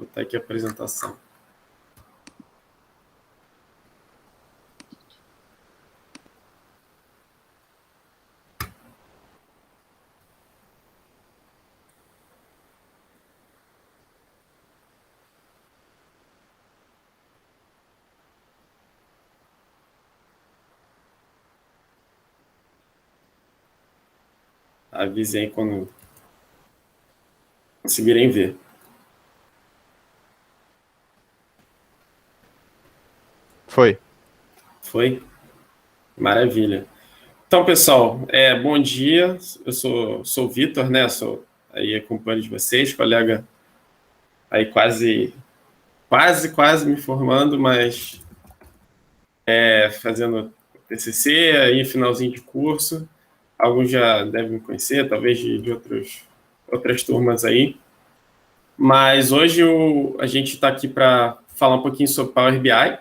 botar aqui a apresentação. Avisem aí quando conseguirem ver. Foi? Maravilha. Então, pessoal, bom dia. Eu sou o Vitor, né? Sou aí companheiro de vocês, colega aí quase me formando, mas fazendo TCC, aí finalzinho de curso. Alguns já devem me conhecer, talvez de outras turmas aí. Mas hoje a gente está aqui para falar um pouquinho sobre Power BI,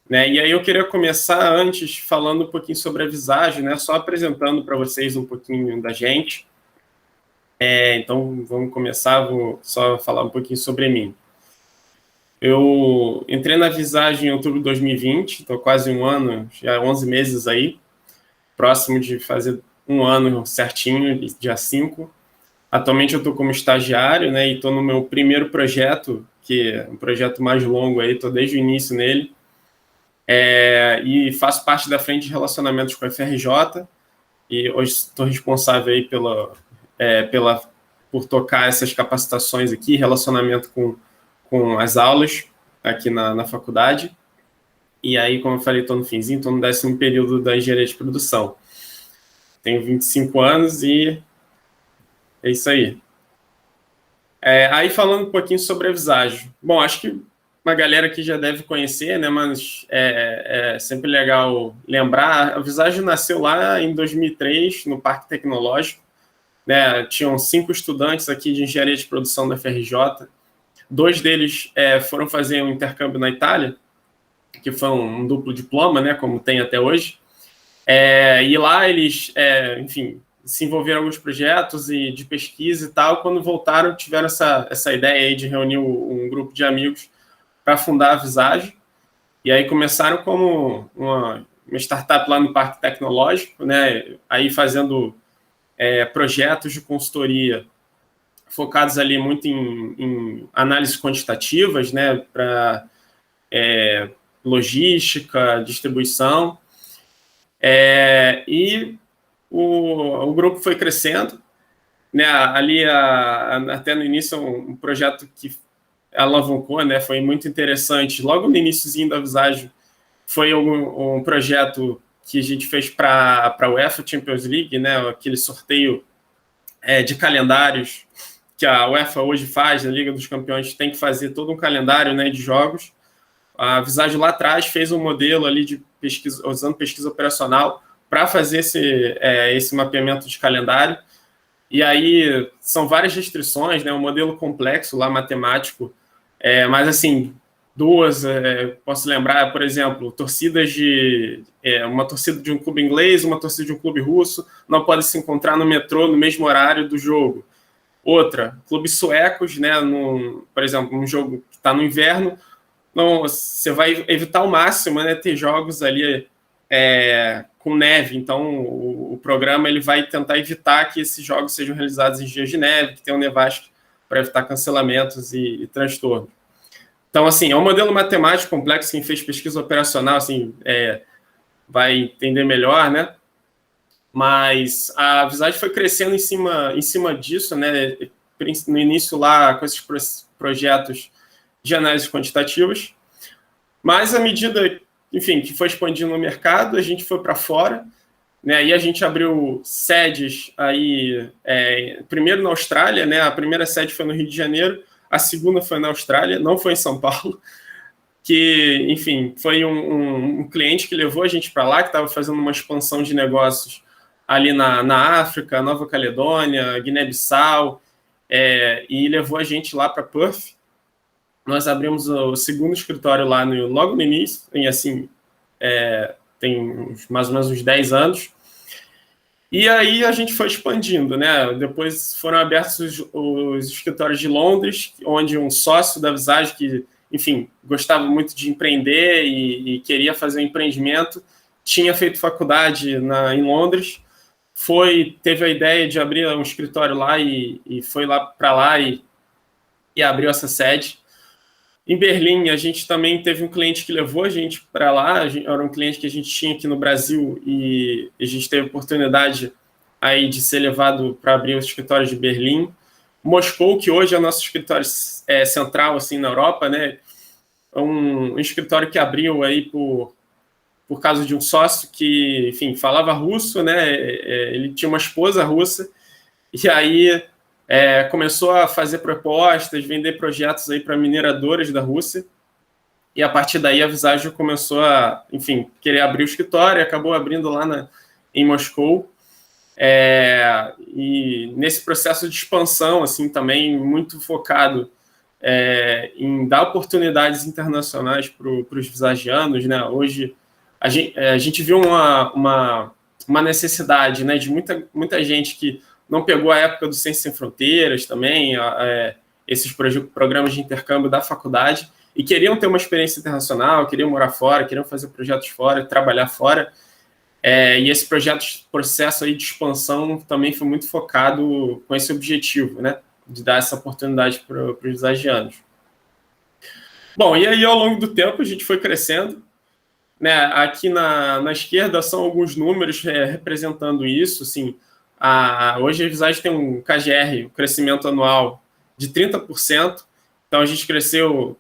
né? E aí eu queria começar antes falando um pouquinho sobre a Visage, né? Só apresentando para vocês um pouquinho da gente. Então vamos começar, vou só falar um pouquinho sobre mim. Eu entrei na Visage em outubro de 2020, estou quase um ano, já 11 meses aí, próximo de fazer um ano certinho, dia 5. Atualmente eu estou como estagiário, né, e estou no meu primeiro projeto, que é um projeto mais longo aí, estou desde o início nele, e faço parte da frente de relacionamentos com a FRJ, e hoje estou responsável aí por tocar essas capacitações aqui, relacionamento com as aulas aqui na faculdade. E aí, como eu falei, estou no finzinho, estou no 10º período da engenharia de produção. Tenho 25 anos e é isso aí. Aí falando um pouquinho sobre a Visage. Bom, acho que uma galera aqui já deve conhecer, né? Mas é sempre legal lembrar. A Visage nasceu lá em 2003, no Parque Tecnológico. Né? Tinham 5 estudantes aqui de engenharia de produção da FRJ. 2 deles foram fazer um intercâmbio na Itália, que foi um duplo diploma, né? Como tem até hoje. E lá eles, enfim, se envolveram em alguns projetos e de pesquisa e tal. Quando voltaram, tiveram essa ideia aí de reunir um grupo de amigos para fundar a Visage. E aí começaram como uma startup lá no Parque Tecnológico, né? Aí fazendo projetos de consultoria focados ali muito em análises quantitativas, né? Para logística, distribuição. E o grupo foi crescendo, né? Ali até no início um projeto que alavancou, né? Foi muito interessante. Logo no iníciozinho da Visage foi um projeto que a gente fez para a UEFA Champions League, né? Aquele sorteio de calendários que a UEFA hoje faz, a Liga dos Campeões tem que fazer todo um calendário, né, de jogos. A Visage lá atrás fez um modelo ali de pesquisa, usando pesquisa operacional para fazer esse mapeamento de calendário. E aí são várias restrições, né? Um modelo complexo lá, matemático, mas assim, posso lembrar, por exemplo, torcidas uma torcida de um clube inglês, uma torcida de um clube russo, não podem se encontrar no metrô no mesmo horário do jogo. Outra, clubes suecos, né? Por exemplo, um jogo que está no inverno, não, você vai evitar ao máximo, né, ter jogos ali com neve. Então, o programa ele vai tentar evitar que esses jogos sejam realizados em dias de neve, que tenham nevascas, para evitar cancelamentos e transtornos. Então, assim, é um modelo matemático complexo. Quem fez pesquisa operacional assim, vai entender melhor, né? Mas a Visage foi crescendo em cima disso, né? No início lá, com esses projetos de análises quantitativas, mas à medida, enfim, que foi expandindo no mercado, a gente foi para fora, né? E a gente abriu sedes aí, primeiro na Austrália, né? A primeira sede foi no Rio de Janeiro, a segunda foi na Austrália, não foi em São Paulo, que, enfim, foi um cliente que levou a gente para lá, que estava fazendo uma expansão de negócios ali na África, Nova Caledônia, Guiné-Bissau, e levou a gente lá para Perth. Nós abrimos o segundo escritório lá logo no início, assim, tem mais ou menos uns 10 anos. E aí a gente foi expandindo, né? Depois foram abertos os escritórios de Londres, onde um sócio da Visage, que, enfim, gostava muito de empreender e queria fazer um empreendimento, tinha feito faculdade em Londres, teve a ideia de abrir um escritório lá e foi lá para lá e abriu essa sede. Em Berlim, a gente também teve um cliente que levou a gente para lá, era um cliente que a gente tinha aqui no Brasil e a gente teve a oportunidade aí de ser levado para abrir o escritório de Berlim. Moscou, que hoje é nosso escritório central assim, na Europa, né? Um escritório que abriu aí por causa de um sócio que, enfim, falava russo, né? Ele tinha uma esposa russa e aí começou a fazer propostas, vender projetos aí para mineradoras da Rússia, e a partir daí a Visage começou a, enfim, querer abrir o escritório, e acabou abrindo lá em Moscou, e nesse processo de expansão, assim, também muito focado em dar oportunidades internacionais para os visagianos, né? Hoje a gente viu uma necessidade, né, de muita gente que não pegou a época do Ciência Sem Fronteiras também, esses programas de intercâmbio da faculdade, e queriam ter uma experiência internacional, queriam morar fora, queriam fazer projetos fora, trabalhar fora. E esse processo aí de expansão também foi muito focado com esse objetivo, né, de dar essa oportunidade para os visagianos. Bom, e aí ao longo do tempo a gente foi crescendo, né? Aqui na esquerda são alguns números representando isso, assim. Hoje a Visage tem um KGR, um crescimento anual de 30%, então a gente cresceu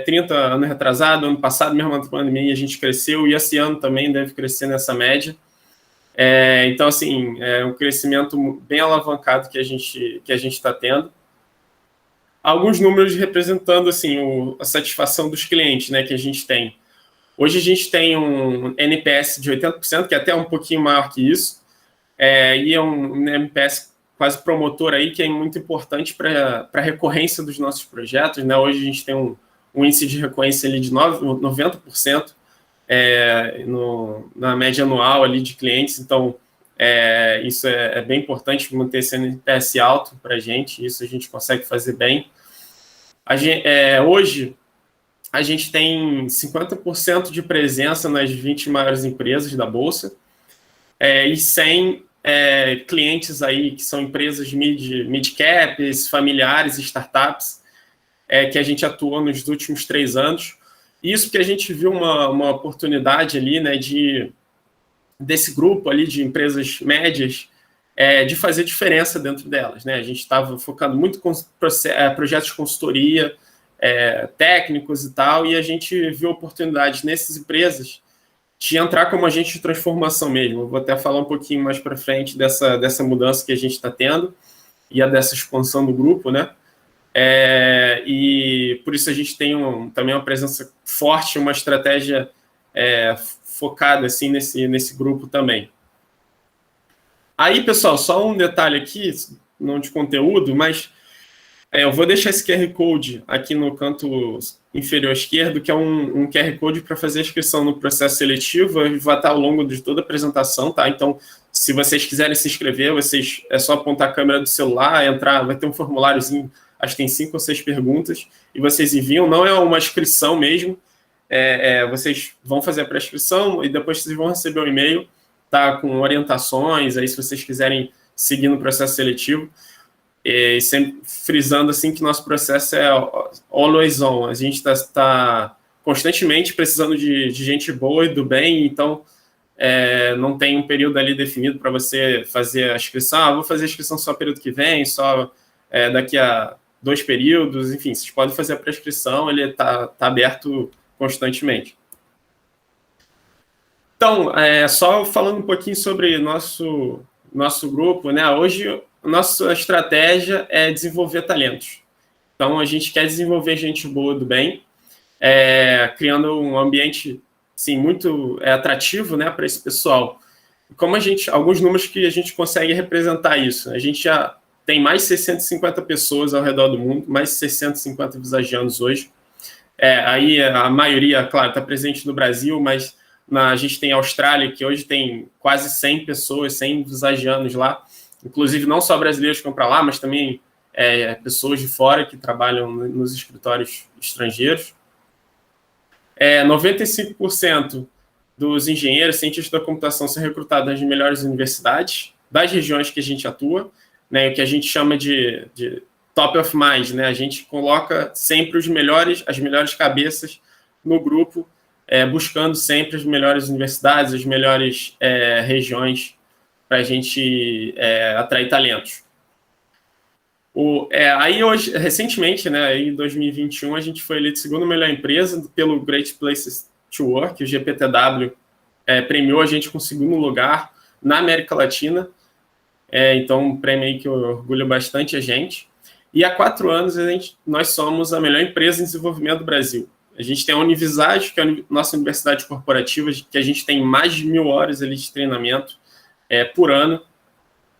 30 ano retrasado, ano passado, mesmo ano da pandemia, a gente cresceu, e esse ano também deve crescer nessa média. Então, assim, é um crescimento bem alavancado que a gente está tendo. Alguns números representando, assim, a satisfação dos clientes, né, que a gente tem. Hoje a gente tem um NPS de 80%, que é até um pouquinho maior que isso, e é um NPS quase promotor aí, que é muito importante para a recorrência dos nossos projetos, né? Hoje a gente tem um índice de recorrência ali de 90%, na média anual ali de clientes, então isso é bem importante, manter esse NPS alto para a gente, isso a gente consegue fazer bem. Hoje a gente tem 50% de presença nas 20 maiores empresas da Bolsa, e 100 clientes aí, que são empresas mid-caps, familiares, startups, que a gente atua nos últimos 3 anos. Isso porque a gente viu uma oportunidade ali, né, desse grupo ali de empresas médias, de fazer diferença dentro delas, né? A gente estava focando muito com projetos de consultoria, técnicos e tal, e a gente viu oportunidades nessas empresas de entrar como agente de transformação mesmo. Eu vou até falar um pouquinho mais para frente dessa mudança que a gente está tendo e dessa expansão do grupo, né? E por isso a gente tem também uma presença forte, uma estratégia focada assim, nesse grupo também. Aí, pessoal, só um detalhe aqui, não de conteúdo, mas eu vou deixar esse QR Code aqui no canto inferior esquerdo, que é um QR Code para fazer a inscrição no processo seletivo. Vai estar ao longo de toda a apresentação, tá? Então, se vocês quiserem se inscrever, é só apontar a câmera do celular, entrar, vai ter um formuláriozinho, acho que tem 5 ou 6 perguntas, e vocês enviam. Não é uma inscrição mesmo, vocês vão fazer a pré-inscrição e depois vocês vão receber um e-mail, tá, com orientações, aí se vocês quiserem seguir no processo seletivo. E sempre frisando assim que nosso processo é always on. A gente está constantemente precisando de gente boa e do bem, então não tem um período ali definido para você fazer a inscrição. Vou fazer a inscrição só período que vem, só daqui a 2 períodos, enfim, vocês podem fazer a prescrição, ele está aberto constantemente. Então, só falando um pouquinho sobre nosso grupo, né? Hoje, nossa estratégia é desenvolver talentos. Então, a gente quer desenvolver gente boa do bem, criando um ambiente assim, muito atrativo, né, para esse pessoal. Como alguns números que a gente consegue representar isso. A gente já tem mais de 650 pessoas ao redor do mundo, mais de 650 visagianos hoje. Aí a maioria, claro, está presente no Brasil, mas A gente tem a Austrália, que hoje tem quase 100 pessoas, 100 visagianos lá, inclusive não só brasileiros que vão para lá, mas também pessoas de fora que trabalham nos escritórios estrangeiros. 95% dos engenheiros, cientistas da computação são recrutados nas melhores universidades das regiões que a gente atua, né, o que a gente chama de top of mind, né? A gente coloca sempre as melhores cabeças no grupo, buscando sempre as melhores universidades, as melhores regiões para a gente atrair talentos. Aí hoje, recentemente, né, em 2021, a gente foi eleito segunda melhor empresa pelo Great Places to Work, o GPTW premiou a gente com segundo lugar na América Latina, então um prêmio aí que orgulha bastante a gente. E há 4 anos nós somos a melhor empresa em desenvolvimento do Brasil. A gente tem a Univisage, que é a nossa universidade corporativa, que a gente tem mais de 1.000 horas ali de treinamento por ano.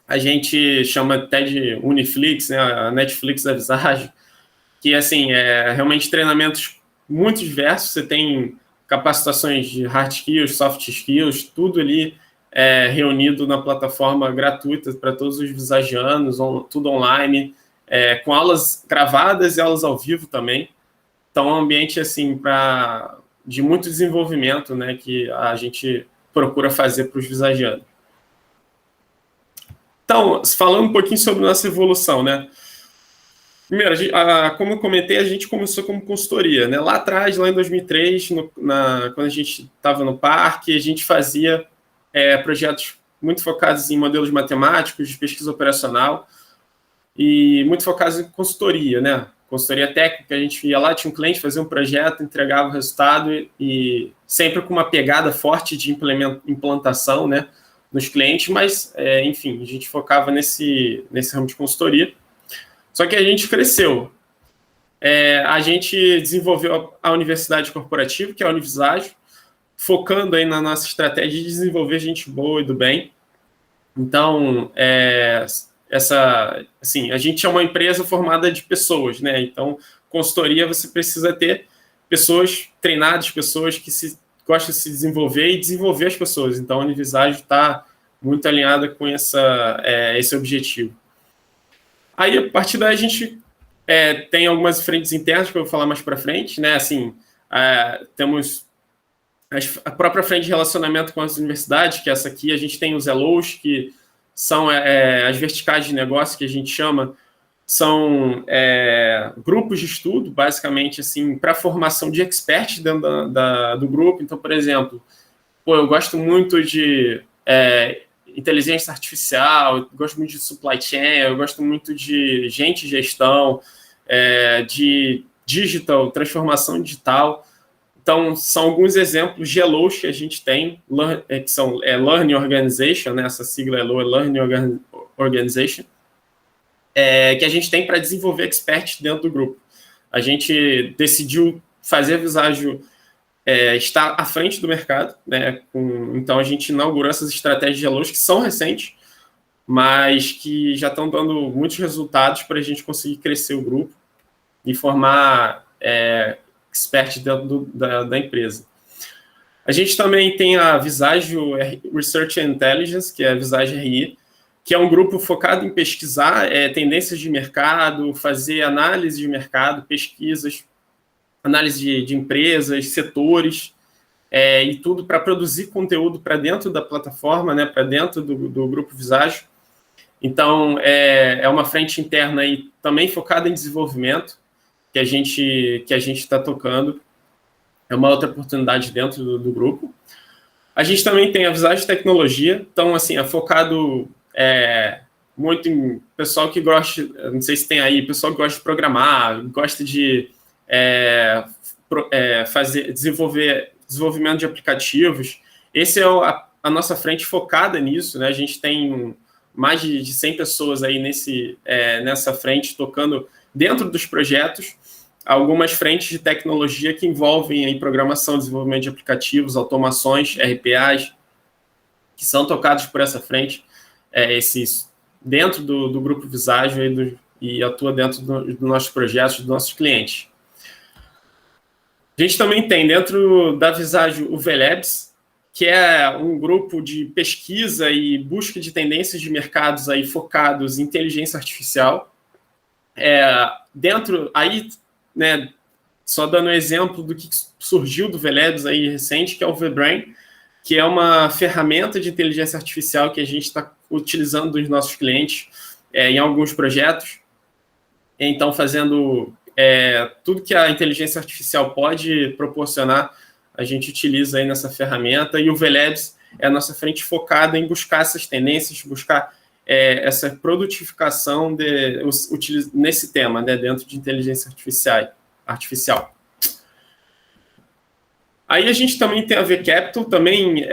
A gente chama até de Uniflix, né, a Netflix da Visage, que assim, realmente treinamentos muito diversos. Você tem capacitações de hard skills, soft skills, tudo ali reunido na plataforma gratuita para todos os visagianos, tudo online, com aulas gravadas e aulas ao vivo também. Então, é um ambiente assim de muito desenvolvimento, né, que a gente procura fazer para os visagianos. Então, falando um pouquinho sobre nossa evolução, né? Primeiro, como eu comentei, a gente começou como consultoria, né? Lá atrás, lá em 2003, quando a gente estava no parque, a gente fazia projetos muito focados em modelos matemáticos, de pesquisa operacional, e muito focados em consultoria, né? Consultoria técnica, a gente ia lá, tinha um cliente, fazia um projeto, entregava o resultado e sempre com uma pegada forte de implantação, né, nos clientes, mas, enfim, a gente focava nesse ramo de consultoria. Só que a gente cresceu. A gente desenvolveu a universidade corporativa, que é a Univisage, focando aí na nossa estratégia de desenvolver gente boa e do bem. Então, assim, a gente é uma empresa formada de pessoas, né? Então, consultoria, você precisa ter pessoas treinadas, pessoas que gostam de se desenvolver e desenvolver as pessoas. Então, a Univisage está muito alinhada com esse objetivo. Aí, a partir daí, a gente tem algumas frentes internas que eu vou falar mais para frente, né? Assim, temos a própria frente de relacionamento com as universidades, que é essa aqui. A gente tem os LOs, que são as verticais de negócio, que a gente chama, são grupos de estudo, basicamente, assim, para formação de experts dentro do grupo. Então, por exemplo, eu gosto muito de inteligência artificial, eu gosto muito de supply chain, eu gosto muito de gestão, de digital, transformação digital. Então, são alguns exemplos de LOs que a gente tem, que são Learning Organization, né? Essa sigla LO é Learning Organization, que a gente tem para desenvolver experts dentro do grupo. A gente decidiu fazer a Visagio estar à frente do mercado, né? Então, a gente inaugurou essas estratégias de LOs que são recentes, mas que já estão dando muitos resultados para a gente conseguir crescer o grupo e formar expert dentro da empresa. A gente também tem a Visagio Research and Intelligence, que é a Visagio RI, que é um grupo focado em pesquisar tendências de mercado, fazer análise de mercado, pesquisas, análise de empresas, setores, e tudo para produzir conteúdo para dentro da plataforma, né, para dentro do grupo Visagio. Então, é uma frente interna aí também focada em desenvolvimento, que a gente está tocando. É uma outra oportunidade dentro do grupo. A gente também tem a Visagio Tecnologia, então, assim, é focado muito em pessoal que gosta, não sei se tem aí, pessoal que gosta de programar, gosta de desenvolvimento de aplicativos. Esse é a nossa frente focada nisso, né? A gente tem mais de 100 pessoas aí nessa frente tocando dentro dos projetos, algumas frentes de tecnologia que envolvem aí programação, desenvolvimento de aplicativos, automações, RPAs, que são tocados por essa frente, dentro do grupo Visagio e atua dentro dos nossos projetos, dos nossos clientes. A gente também tem dentro da Visagio o VLabs, que é um grupo de pesquisa e busca de tendências de mercados aí focados em inteligência artificial. Aí, né, só dando um exemplo do que surgiu do VLabs aí recente, que é o VBrain, que é uma ferramenta de inteligência artificial que a gente está utilizando dos nossos clientes em alguns projetos. Então, fazendo tudo que a inteligência artificial pode proporcionar, a gente utiliza aí nessa ferramenta, e o VLabs é a nossa frente focada em buscar essas tendências, buscar essa produtificação nesse tema, né, dentro de inteligência artificial. Aí a gente também tem a V-Capital, também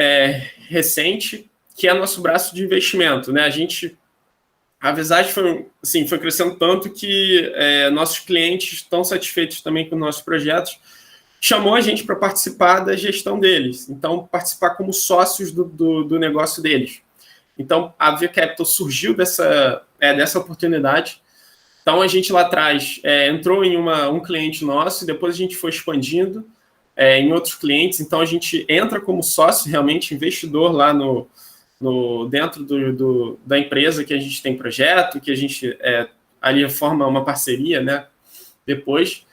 recente, que é nosso braço de investimento, né? A Visage foi crescendo tanto que nossos clientes estão satisfeitos também com nossos projetos, chamou a gente para participar da gestão deles, então participar como sócios do negócio deles. Então a V-Capital surgiu dessa oportunidade. Então a gente lá atrás entrou em um cliente nosso e depois a gente foi expandindo em outros clientes. Então a gente entra como sócio, realmente investidor lá dentro da empresa que a gente tem projeto, que a gente ali forma uma parceria, né? Depois,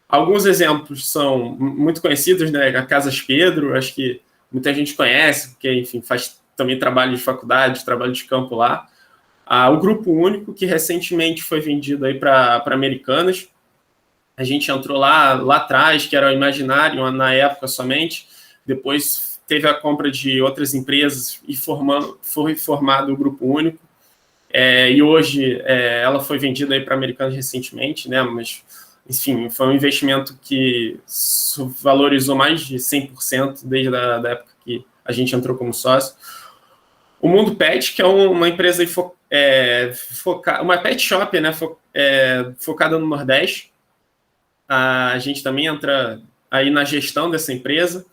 alguns exemplos são muito conhecidos, né? A Casas Pedro, acho que muita gente conhece, porque, enfim, faz também trabalho de faculdade, trabalho de campo lá. O Grupo Único, que recentemente foi vendido aí para Americanas. A gente entrou lá atrás, que era o Imaginário, na época somente. Depois teve a compra de outras empresas e foi formado o Grupo Único. E hoje ela foi vendida para Americanas recentemente, né? Mas, enfim, foi um investimento que valorizou mais de 100% desde a época que a gente entrou como sócio. O Mundo Pet, que é uma empresa uma pet shop, né? Focada no Nordeste. A gente também entra aí na gestão dessa empresa.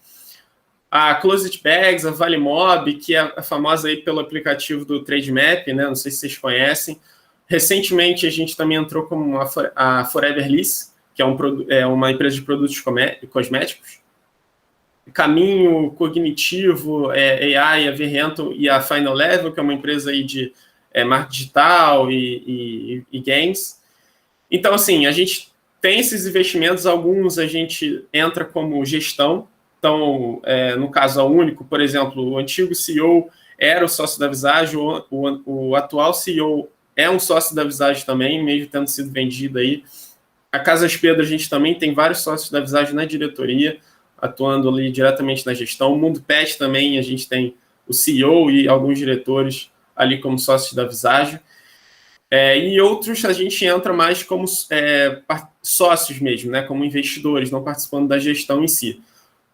A Closet Bags, a Valimob, que é famosa aí pelo aplicativo do Trademap, né? Não sei se vocês conhecem. Recentemente, a gente também entrou como a Forever Liss, que é uma empresa de produtos cosméticos. Caminho, Cognitivo, AI, a Verrento e a Final Level, que é uma empresa aí de marketing digital e games. Então, assim, a gente tem esses investimentos, alguns a gente entra como gestão. Então, no caso, a Único, por exemplo, o antigo CEO era o sócio da Visage, o atual CEO é um sócio da Visage também, mesmo tendo sido vendido aí. A Casas Pedro, a gente também tem vários sócios da Visage na diretoria, atuando ali diretamente na gestão. O Mundo Pet também, a gente tem o CEO e alguns diretores ali como sócios da Visage. E outros a gente entra mais como sócios mesmo, né, como investidores, não participando da gestão em si.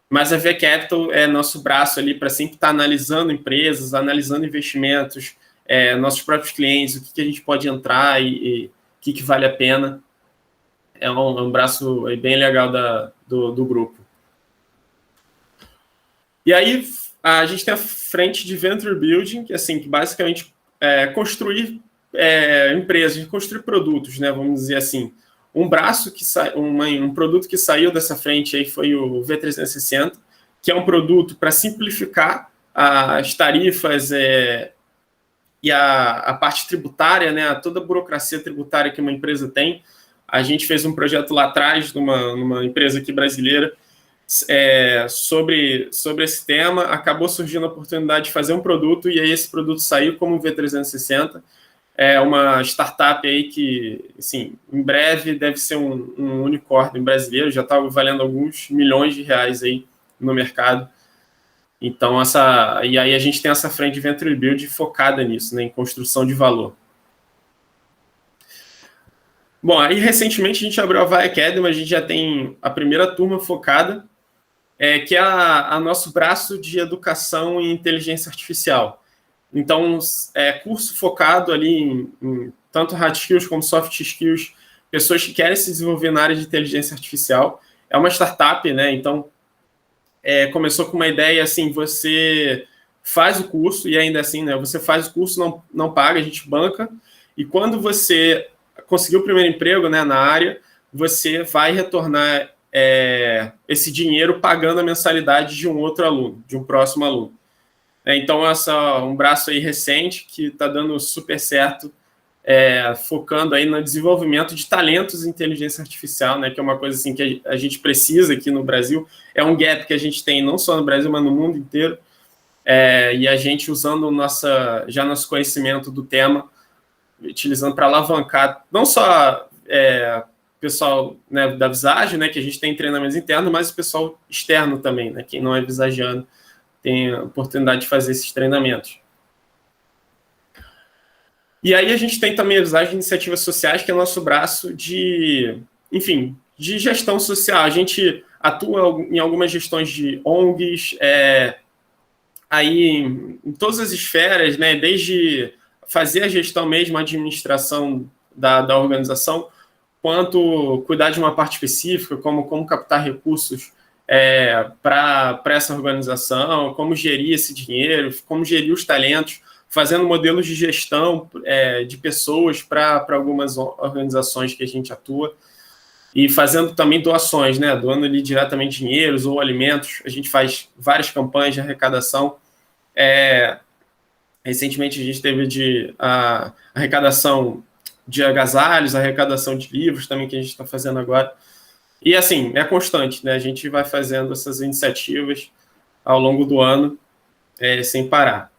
Mas a V-Capital é nosso braço ali para sempre estar analisando empresas, analisando investimentos, nossos próprios clientes, o que a gente pode entrar e o que vale a pena. É um braço bem legal do grupo. E aí a gente tem a frente de Venture Building, que basicamente construir empresas, construir produtos, né, vamos dizer assim. Um braço um produto que saiu dessa frente aí foi o V360, que é um produto para simplificar as tarifas e a parte tributária, né, toda a burocracia tributária que uma empresa tem. A gente fez um projeto lá atrás, numa empresa aqui brasileira, sobre esse tema. Acabou surgindo a oportunidade de fazer um produto, e aí esse produto saiu como V360. É uma startup aí que, assim, em breve deve ser um unicórnio brasileiro, já está valendo alguns milhões de reais aí no mercado. Então, e aí a gente tem essa frente de Venture Build focada nisso, né, em construção de valor. Bom, aí recentemente a gente abriu a Vai Academy, a gente já tem a primeira turma focada, que é a nosso braço de educação em inteligência artificial. Então, curso focado ali em tanto hard skills como soft skills, pessoas que querem se desenvolver na área de inteligência artificial. É uma startup, né? Então, começou com uma ideia assim, você faz o curso e ainda assim, né? Você faz o curso, não paga, a gente banca. E quando você conseguiu o primeiro emprego, né, na área, você vai retornar esse dinheiro pagando a mensalidade de um outro aluno, de um próximo aluno. Então, um braço aí recente que está dando super certo, focando aí no desenvolvimento de talentos em inteligência artificial, né, que é uma coisa assim que a gente precisa aqui no Brasil. É um gap que a gente tem não só no Brasil, mas no mundo inteiro. E a gente usando nosso conhecimento do tema, utilizando para alavancar não só o pessoal, né, da Visage, né, que a gente tem treinamentos internos, mas o pessoal externo também, né, quem não é visagiano tem a oportunidade de fazer esses treinamentos. E aí a gente tem também a Visage Iniciativas Sociais, que é o nosso braço de gestão social. A gente atua em algumas gestões de ONGs, aí em todas as esferas, né, desde fazer a gestão mesmo, a administração da organização, quanto cuidar de uma parte específica, como captar recursos para essa organização, como gerir esse dinheiro, como gerir os talentos, fazendo modelos de gestão de pessoas para algumas organizações que a gente atua, e fazendo também doações, né, doando ali diretamente dinheiros ou alimentos. A gente faz várias campanhas de arrecadação. Recentemente a gente teve a arrecadação de agasalhos, a arrecadação de livros também que a gente está fazendo agora. E assim, é constante, né? A gente vai fazendo essas iniciativas ao longo do ano, sem parar.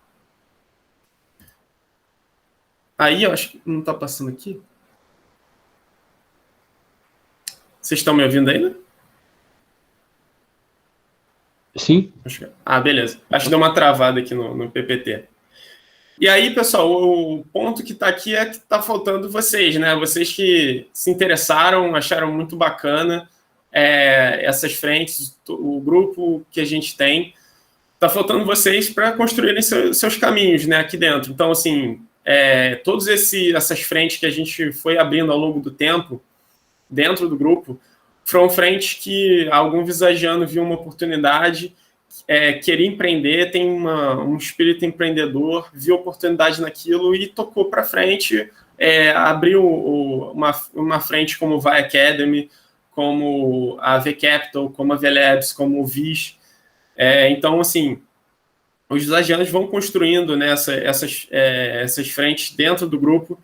Aí, eu acho que não está passando aqui. Vocês estão me ouvindo ainda? Sim. Beleza. Acho que deu uma travada aqui no PPT. E aí, pessoal, o ponto que está aqui é que está faltando vocês, né? Vocês que se interessaram, acharam muito bacana essas frentes, o grupo que a gente tem. Está faltando vocês para construírem seus caminhos, né, aqui dentro. Então, assim, todas essas frentes que a gente foi abrindo ao longo do tempo, dentro do grupo, foram frentes que algum visagiano viu uma oportunidade, queria empreender, tem um espírito empreendedor, viu oportunidade naquilo e tocou para frente, abriu uma frente como o Vai Academy, como a V Capital, como a V Labs, como o VIS. Então, assim, os visagianos vão construindo, né, essas frentes dentro do grupo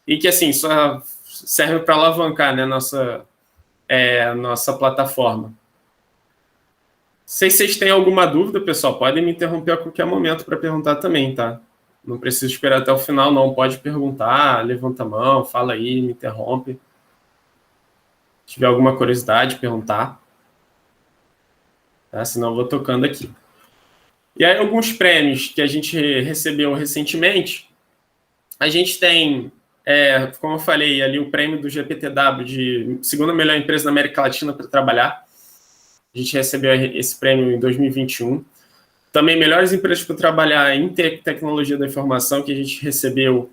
e que, assim, só serve para alavancar, né, nossa plataforma. Não sei se vocês têm alguma dúvida, pessoal, podem me interromper a qualquer momento para perguntar também, tá? Não precisa esperar até o final, não. Pode perguntar, levanta a mão, fala aí, me interrompe. Se tiver alguma curiosidade, perguntar. Tá? Senão eu vou tocando aqui. E aí, alguns prêmios que a gente recebeu recentemente. A gente tem, como eu falei, ali o prêmio do GPTW de segunda melhor empresa da América Latina para trabalhar. A gente recebeu esse prêmio em 2021. Também melhores empresas para trabalhar em tecnologia da informação, que a gente recebeu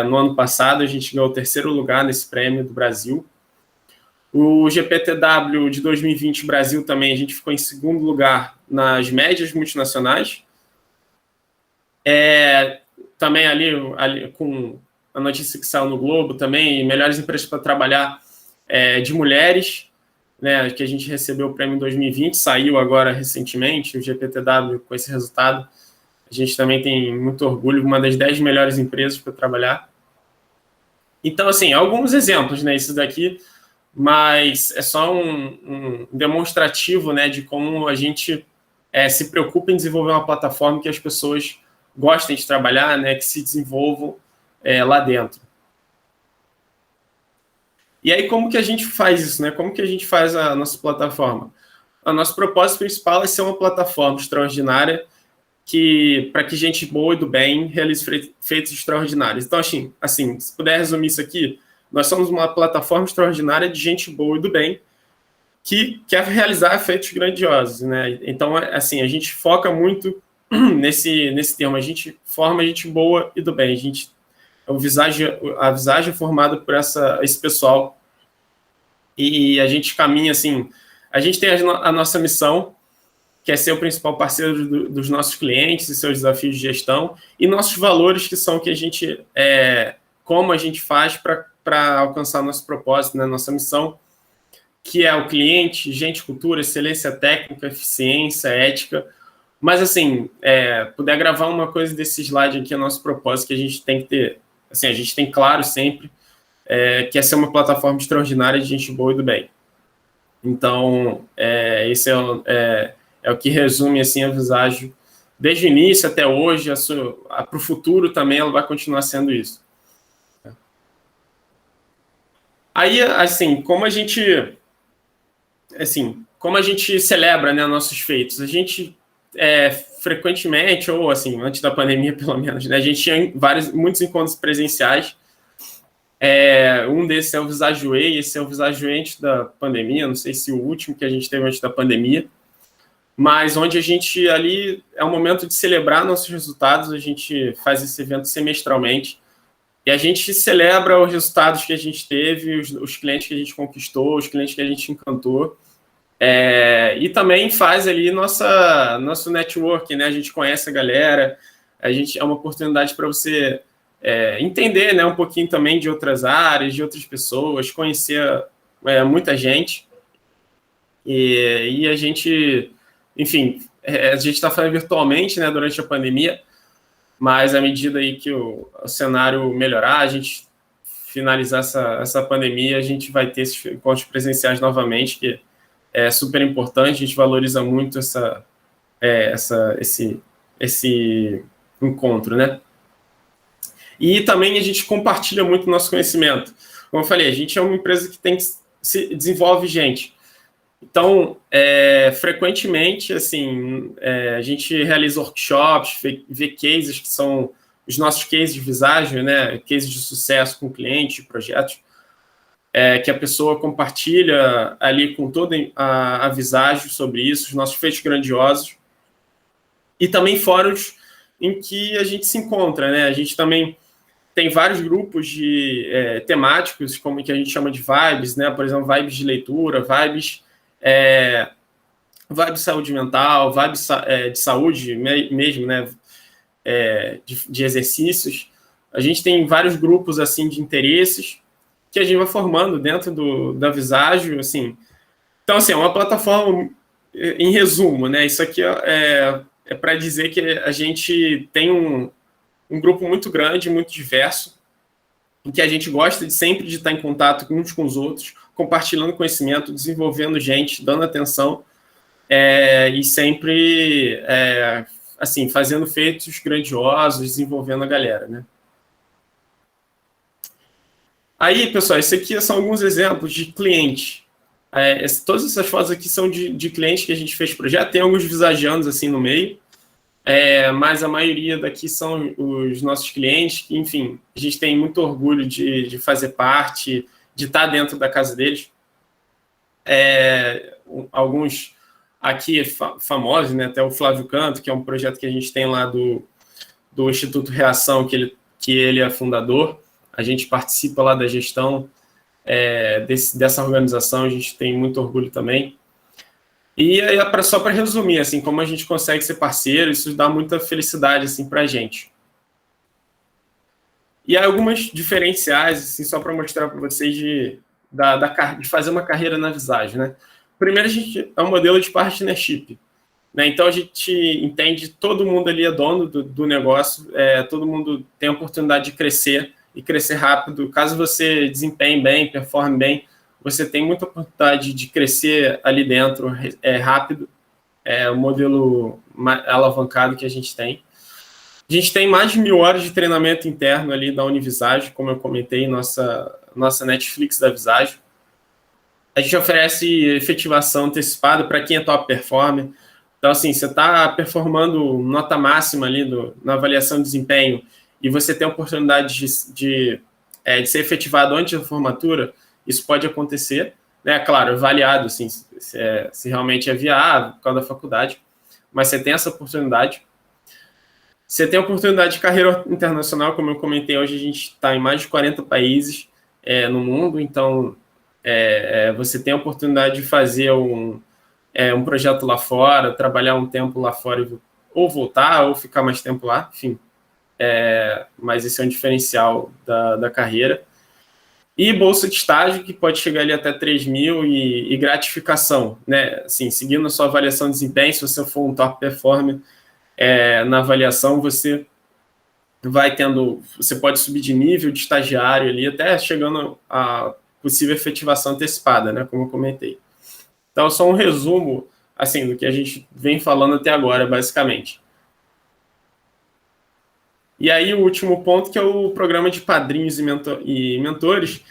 no ano passado. A gente ganhou o 3º lugar nesse prêmio do Brasil. O GPTW de 2020 Brasil também, a gente ficou em 2º lugar nas médias multinacionais. Também ali com a notícia que saiu no Globo também, melhores empresas para trabalhar de mulheres, né, que a gente recebeu o prêmio em 2020, saiu agora recentemente, o GPTW com esse resultado. A gente também tem muito orgulho, uma das 10 melhores empresas para trabalhar. Então, assim, alguns exemplos, né, isso daqui, mas é só um demonstrativo, né, de como a gente se preocupa em desenvolver uma plataforma que as pessoas gostem de trabalhar, né, que se desenvolvam lá dentro. E aí, como que a gente faz isso, né? Como que a gente faz a nossa plataforma? O nosso propósito principal é ser uma plataforma extraordinária para que gente boa e do bem realize feitos extraordinários. Então, assim, se puder resumir isso aqui, nós somos uma plataforma extraordinária de gente boa e do bem que quer realizar feitos grandiosos, né? Então, assim, a gente foca muito nesse termo. A gente forma gente boa e do bem. A Visage é formada por esse pessoal e a gente caminha, assim, a gente tem a nossa missão, que é ser o principal parceiro dos nossos clientes e seus desafios de gestão, e nossos valores, que são que a gente, como a gente faz para alcançar nosso propósito, né, nossa missão, que é o cliente, gente, cultura, excelência técnica, eficiência, ética. Mas, assim, puder gravar uma coisa desse slide aqui, é nosso propósito, que a gente tem que ter, assim, a gente tem claro sempre, que é ser uma plataforma extraordinária de gente boa e do bem. Então, esse é o que resume, assim, a Visagio, desde o início até hoje, para o futuro também ela vai continuar sendo isso. Aí, assim, como a gente celebra, né, nossos feitos? A gente frequentemente, ou assim, antes da pandemia pelo menos, né, a gente tinha muitos encontros presenciais. Um desses é o Visagio Way, esse é o Visagio antes da pandemia, não sei se o último que a gente teve antes da pandemia, mas onde a gente ali é um momento de celebrar nossos resultados, a gente faz esse evento semestralmente, e a gente celebra os resultados que a gente teve, os clientes que a gente conquistou, os clientes que a gente encantou, e também faz ali nosso network, né? A gente conhece a galera, é uma oportunidade para você entender, né, um pouquinho também de outras áreas, de outras pessoas, conhecer muita gente. E a gente, enfim, a gente está fazendo virtualmente, né, durante a pandemia, mas à medida aí que o cenário melhorar, a gente finalizar essa pandemia, a gente vai ter esses encontros presenciais novamente, que é super importante, a gente valoriza muito esse encontro, né? E também a gente compartilha muito o nosso conhecimento. Como eu falei, a gente é uma empresa que desenvolve gente. Então, frequentemente, assim, a gente realiza workshops, vê cases que são os nossos cases de Visagio, né? Cases de sucesso com clientes, projetos, que a pessoa compartilha ali com toda a Visagio sobre isso, os nossos feitos grandiosos. E também fóruns em que a gente se encontra, né? A gente também tem vários grupos temáticos, como que a gente chama de vibes, né? Por exemplo, vibes de leitura, vibes de saúde mental, vibes de saúde mesmo, né? De exercícios. A gente tem vários grupos assim de interesses que a gente vai formando dentro da Visagio, assim. Então, assim, é uma plataforma, em resumo, né? Isso aqui é para dizer que a gente tem um grupo muito grande, muito diverso, em que a gente gosta sempre de estar em contato uns com os outros, compartilhando conhecimento, desenvolvendo gente, dando atenção, e sempre, assim, fazendo feitos grandiosos, desenvolvendo a galera, né? Aí, pessoal, esse aqui são alguns exemplos de cliente. Todas essas fotos aqui são de clientes que a gente fez projeto, tem alguns visagianos assim no meio, mas a maioria daqui são os nossos clientes, que, enfim, a gente tem muito orgulho de fazer parte, de estar dentro da casa deles. Alguns aqui famosos, né? Até o Flávio Canto, que é um projeto que a gente tem lá do Instituto Reação, que ele é fundador. A gente participa lá da gestão dessa organização, a gente tem muito orgulho também. E só para resumir, assim, como a gente consegue ser parceiro, isso dá muita felicidade assim, para a gente. E há algumas diferenciais, assim, só para mostrar para vocês de fazer uma carreira na Visagio, né? Primeiro, a gente é um modelo de partnership, né? Então, a gente entende que todo mundo ali é dono do negócio, todo mundo tem a oportunidade de crescer e crescer rápido. Caso você desempenhe bem, performe bem, você tem muita oportunidade de crescer ali dentro rápido. É o modelo alavancado que a gente tem. A gente tem mais de 1.000 horas de treinamento interno ali da Univisagio, como eu comentei, nossa Netflix da Visagio. A gente oferece efetivação antecipada para quem é top performer. Então, assim, você está performando nota máxima ali na avaliação de desempenho e você tem a oportunidade de ser efetivado antes da formatura, isso pode acontecer, né? Claro, avaliado, assim, se realmente é viável por causa da faculdade, mas você tem essa oportunidade. Você tem a oportunidade de carreira internacional, como eu comentei, hoje a gente está em mais de 40 países no mundo, então você tem a oportunidade de fazer um projeto lá fora, trabalhar um tempo lá fora, ou voltar, ou ficar mais tempo lá, enfim. Mas esse é um diferencial da carreira. E bolsa de estágio, que pode chegar ali até 3 mil, e gratificação, né? Assim, seguindo a sua avaliação de desempenho, se você for um top performer na avaliação, você vai tendo, você pode subir de nível de estagiário ali, até chegando a possível efetivação antecipada, né? Como eu comentei. Então, só um resumo, assim, do que a gente vem falando até agora, basicamente. E aí, o último ponto, que é o programa de padrinhos e mentores,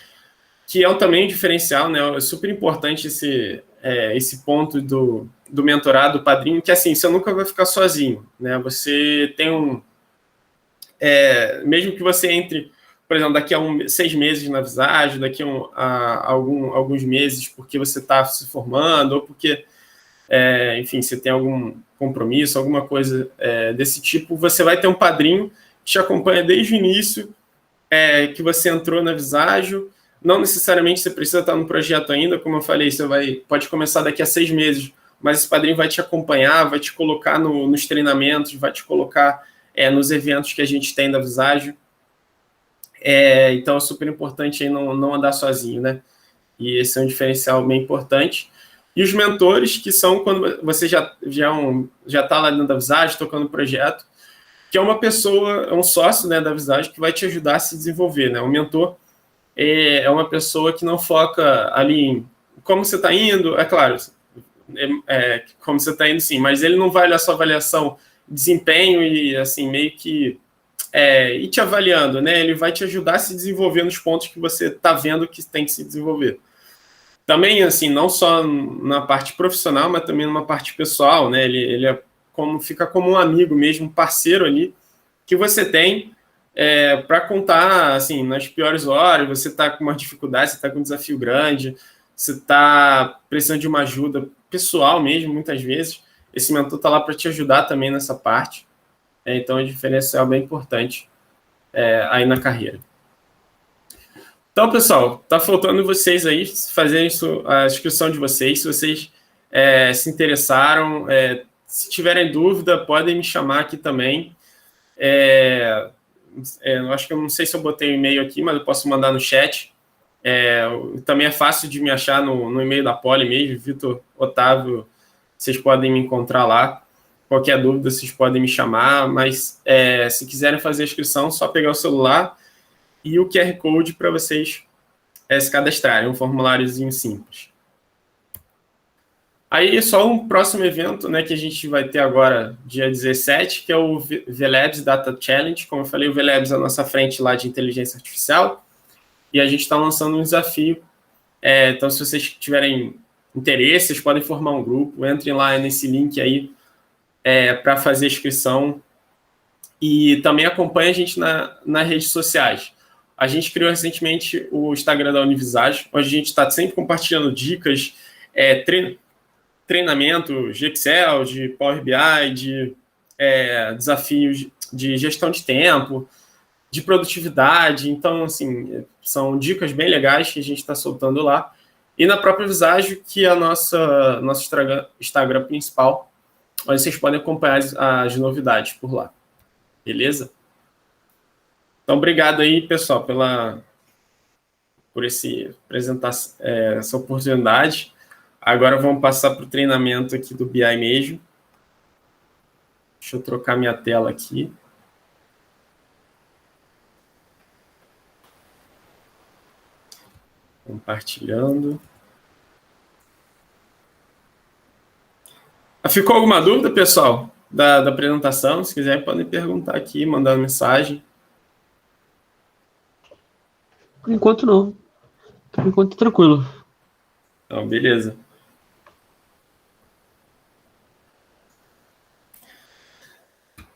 que é também um diferencial, né? É super importante esse ponto do mentorado, do padrinho, que assim, você nunca vai ficar sozinho, né? Você tem mesmo que você entre, por exemplo, daqui a 6 meses na Visage, daqui a alguns meses, porque você está se formando, ou porque, enfim, você tem algum compromisso, alguma coisa desse tipo, você vai ter um padrinho que te acompanha desde o início, que você entrou na Visage. Não necessariamente você precisa estar no projeto ainda, como eu falei, pode começar daqui a 6 meses, mas esse padrinho vai te acompanhar, vai te colocar nos treinamentos, vai te colocar nos eventos que a gente tem da Visage. Então é super importante aí não andar sozinho, né? E esse é um diferencial bem importante. E os mentores, que são quando você já está lá dentro da Visage, tocando o projeto, que é uma pessoa, é um sócio, né, da Visage, que vai te ajudar a se desenvolver, né? O mentor é uma pessoa que não foca ali em como você está indo, é claro, como você está indo, sim, mas ele não vai olhar sua avaliação, desempenho e, assim, meio que ir te avaliando, né? Ele vai te ajudar a se desenvolver nos pontos que você está vendo que tem que se desenvolver. Também, assim, não só na parte profissional, mas também numa parte pessoal, né? Ele fica como um amigo mesmo, um parceiro ali, que você tem para contar, assim, nas piores horas, você está com uma dificuldade, você está com um desafio grande, você está precisando de uma ajuda pessoal mesmo, muitas vezes. Esse mentor está lá para te ajudar também nessa parte. Então, é um diferencial bem importante aí na carreira. Então, pessoal, tá faltando vocês aí fazerem a inscrição de vocês. Se vocês se interessaram, se tiverem dúvida, podem me chamar aqui também. Eu acho que eu não sei se eu botei o e-mail aqui, mas eu posso mandar no chat. Também é fácil de me achar no e-mail da Poli mesmo, Vitor Otávio. Vocês podem me encontrar lá. Qualquer dúvida, vocês podem me chamar. Mas se quiserem fazer a inscrição, só pegar o celular e o QR Code para vocês se cadastrarem, um formuláriozinho simples. Aí, só um próximo evento, né, que a gente vai ter agora, dia 17, que é o VLabs Data Challenge. Como eu falei, o VLabs é a nossa frente lá de inteligência artificial, e a gente está lançando um desafio. Então, se vocês tiverem interesse, vocês podem formar um grupo, entrem lá nesse link aí para fazer a inscrição, e também acompanhe a gente nas redes sociais. A gente criou recentemente o Instagram da Univisage, onde a gente está sempre compartilhando dicas, treinamentos de Excel, de Power BI, de desafios de gestão de tempo, de produtividade. Então, assim, são dicas bem legais que a gente está soltando lá. E na própria Visage, que é nosso Instagram principal, onde vocês podem acompanhar as novidades por lá. Beleza? Então, obrigado aí, pessoal, por essa oportunidade. Agora vamos passar para o treinamento aqui do BI mesmo. Deixa eu trocar minha tela aqui. Compartilhando. Ficou alguma dúvida, pessoal, da apresentação? Se quiser, podem perguntar aqui, mandar mensagem. Por enquanto, não. Por enquanto, tranquilo. Então, beleza.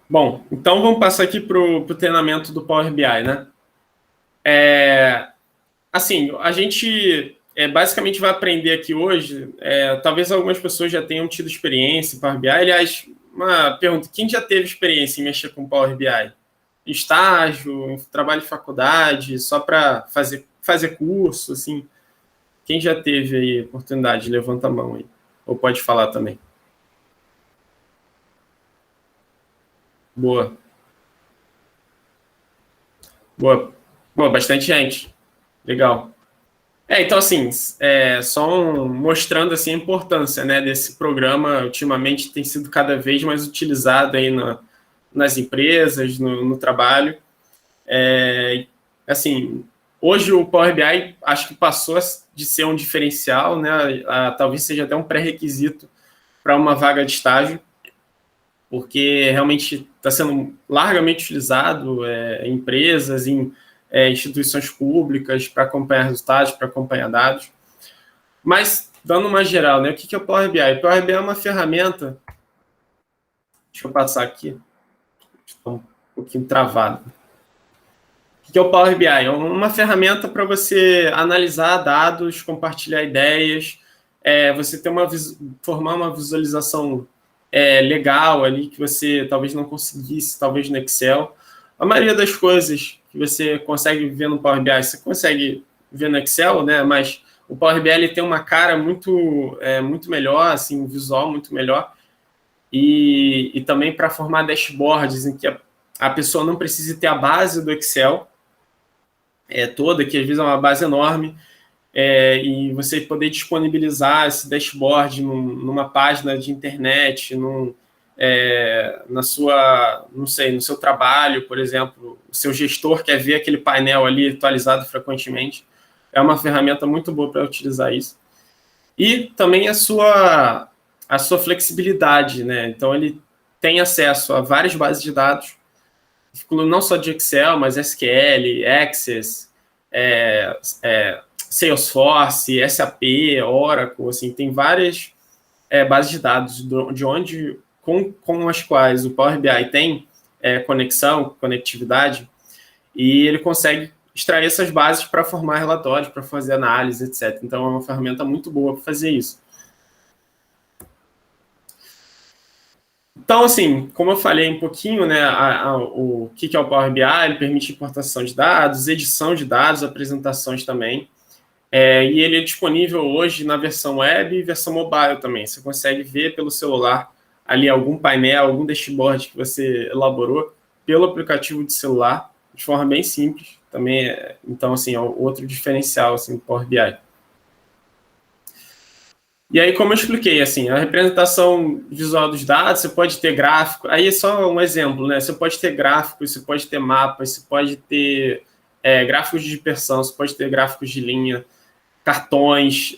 Bom, então vamos passar aqui para o treinamento do Power BI, né? Assim, a gente basicamente vai aprender aqui hoje, talvez algumas pessoas já tenham tido experiência em Power BI. Aliás, uma pergunta, quem já teve experiência em mexer com Power BI? Estágio, trabalho de faculdade, só para fazer curso, assim? Quem já teve aí oportunidade? Levanta a mão aí. Ou pode falar também. Boa. Boa. Boa, bastante gente. Legal. Então, assim, mostrando assim, a importância, né, desse programa, ultimamente tem sido cada vez mais utilizado aí nas empresas, no trabalho. Assim, hoje o Power BI acho que passou de ser um diferencial, né, talvez seja até um pré-requisito para uma vaga de estágio, porque realmente está sendo largamente utilizado em empresas, em instituições públicas, para acompanhar resultados, para acompanhar dados. Mas, dando uma geral, né, o que é o Power BI? O Power BI é uma ferramenta. Deixa eu passar aqui. Estou um pouquinho travado. O que é o Power BI? É uma ferramenta para você analisar dados, compartilhar ideias, você ter formar uma visualização legal ali que você talvez não conseguisse, talvez no Excel. A maioria das coisas que você consegue ver no Power BI, você consegue ver no Excel, né? Mas o Power BI ele tem uma cara muito melhor, assim, um visual muito melhor. E também para formar dashboards em que a pessoa não precisa ter a base do Excel toda, que às vezes é uma base enorme, e você poder disponibilizar esse dashboard numa página de internet, na sua, não sei, no seu trabalho, por exemplo, o seu gestor quer ver aquele painel ali atualizado frequentemente, é uma ferramenta muito boa para utilizar isso. E também a sua flexibilidade, né? Então ele tem acesso a várias bases de dados, não só de Excel, mas SQL, Access, Salesforce, SAP, Oracle, assim, tem várias bases de dados com as quais o Power BI tem conectividade, e ele consegue extrair essas bases para formar relatórios, para fazer análise, etc. Então, é uma ferramenta muito boa para fazer isso. Então, assim, como eu falei um pouquinho, né, o que é o Power BI, ele permite importação de dados, edição de dados, apresentações também. E ele é disponível hoje na versão web e versão mobile também. Você consegue ver pelo celular ali algum painel, algum dashboard que você elaborou pelo aplicativo de celular, de forma bem simples. Também, então, assim, é outro diferencial assim, do Power BI. E aí, como eu expliquei, assim, a representação visual dos dados, você pode ter gráfico, aí é só um exemplo, né? Você pode ter gráficos, você pode ter mapas, você pode ter gráficos de dispersão, você pode ter gráficos de linha, cartões,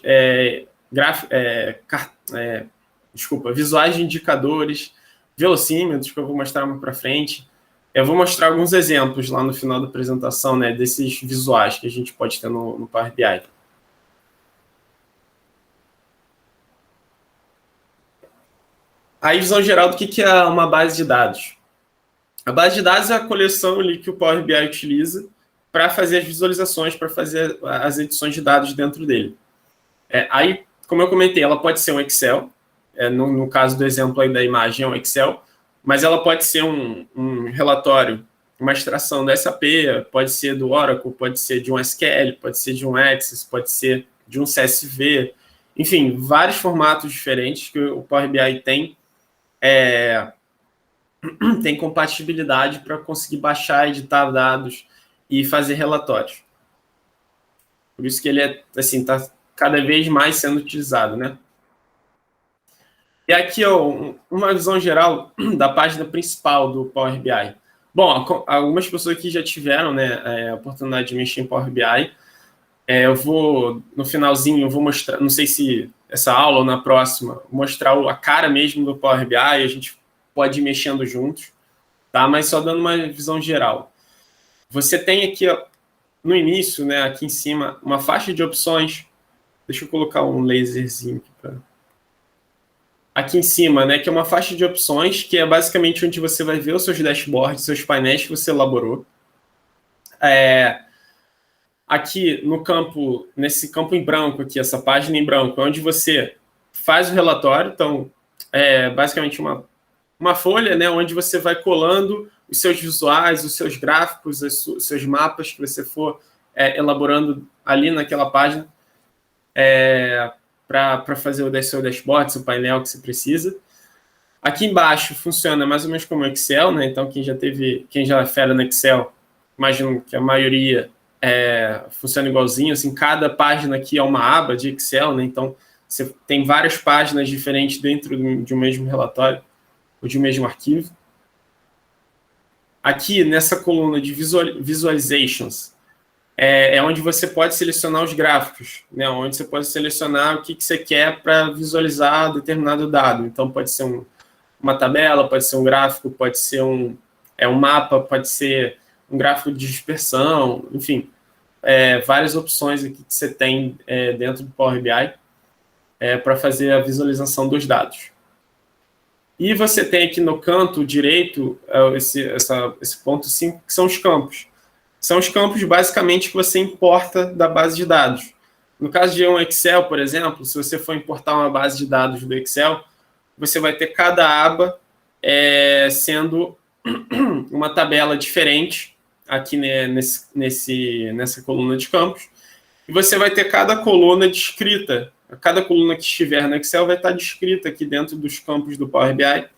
visuais de indicadores, velocímetros, que eu vou mostrar mais para frente. Eu vou mostrar alguns exemplos lá no final da apresentação, né, desses visuais que a gente pode ter no Power BI. A visão geral do que é uma base de dados. A base de dados é a coleção ali que o Power BI utiliza para fazer as visualizações, para fazer as edições de dados dentro dele. Aí, como eu comentei, ela pode ser um Excel, no caso do exemplo aí da imagem é um Excel, mas ela pode ser um relatório, uma extração da SAP, pode ser do Oracle, pode ser de um SQL, pode ser de um Access, pode ser de um CSV, enfim, vários formatos diferentes que o Power BI tem compatibilidade para conseguir baixar, editar dados e fazer relatórios. Por isso que ele está cada vez mais sendo utilizado, né? E aqui, ó, uma visão geral da página principal do Power BI. Bom, algumas pessoas aqui já tiveram, né, a oportunidade de mexer em Power BI. Eu vou, no finalzinho, eu vou mostrar, não sei se essa aula ou na próxima, mostrar a cara mesmo do Power BI, a gente pode ir mexendo juntos, tá? Mas só dando uma visão geral. Você tem aqui, ó, no início, né, aqui em cima, uma faixa de opções. Deixa eu colocar um laserzinho aqui para... Aqui em cima, né, que é uma faixa de opções, que é basicamente onde você vai ver os seus dashboards, seus painéis que você elaborou. Aqui no campo, nesse campo em branco aqui, essa página em branco, é onde você faz o relatório. Então, basicamente uma folha, né, onde você vai colando os seus visuais, os seus gráficos, os seus mapas que você for elaborando ali naquela página para fazer o seu dashboard, seu painel que você precisa. Aqui embaixo funciona mais ou menos como o Excel, né? Então, quem já é fera no Excel, imagino que a maioria funciona igualzinho, assim, cada página aqui é uma aba de Excel, né? Então, você tem várias páginas diferentes dentro de um mesmo relatório, ou de um mesmo arquivo. Aqui, nessa coluna de Visualizations, onde você pode selecionar os gráficos, né? Onde você pode selecionar o que você quer para visualizar determinado dado. Então, pode ser uma tabela, pode ser um gráfico, pode ser um mapa, pode ser um gráfico de dispersão, enfim, várias opções aqui que você tem dentro do Power BI para fazer a visualização dos dados. E você tem aqui no canto direito esse ponto 5, que são os campos. São os campos, basicamente, que você importa da base de dados. No caso de um Excel, por exemplo, se você for importar uma base de dados do Excel, você vai ter cada aba sendo uma tabela diferente aqui nessa coluna de campos. E você vai ter cada coluna descrita. Cada coluna que estiver no Excel vai estar descrita aqui dentro dos campos do Power BI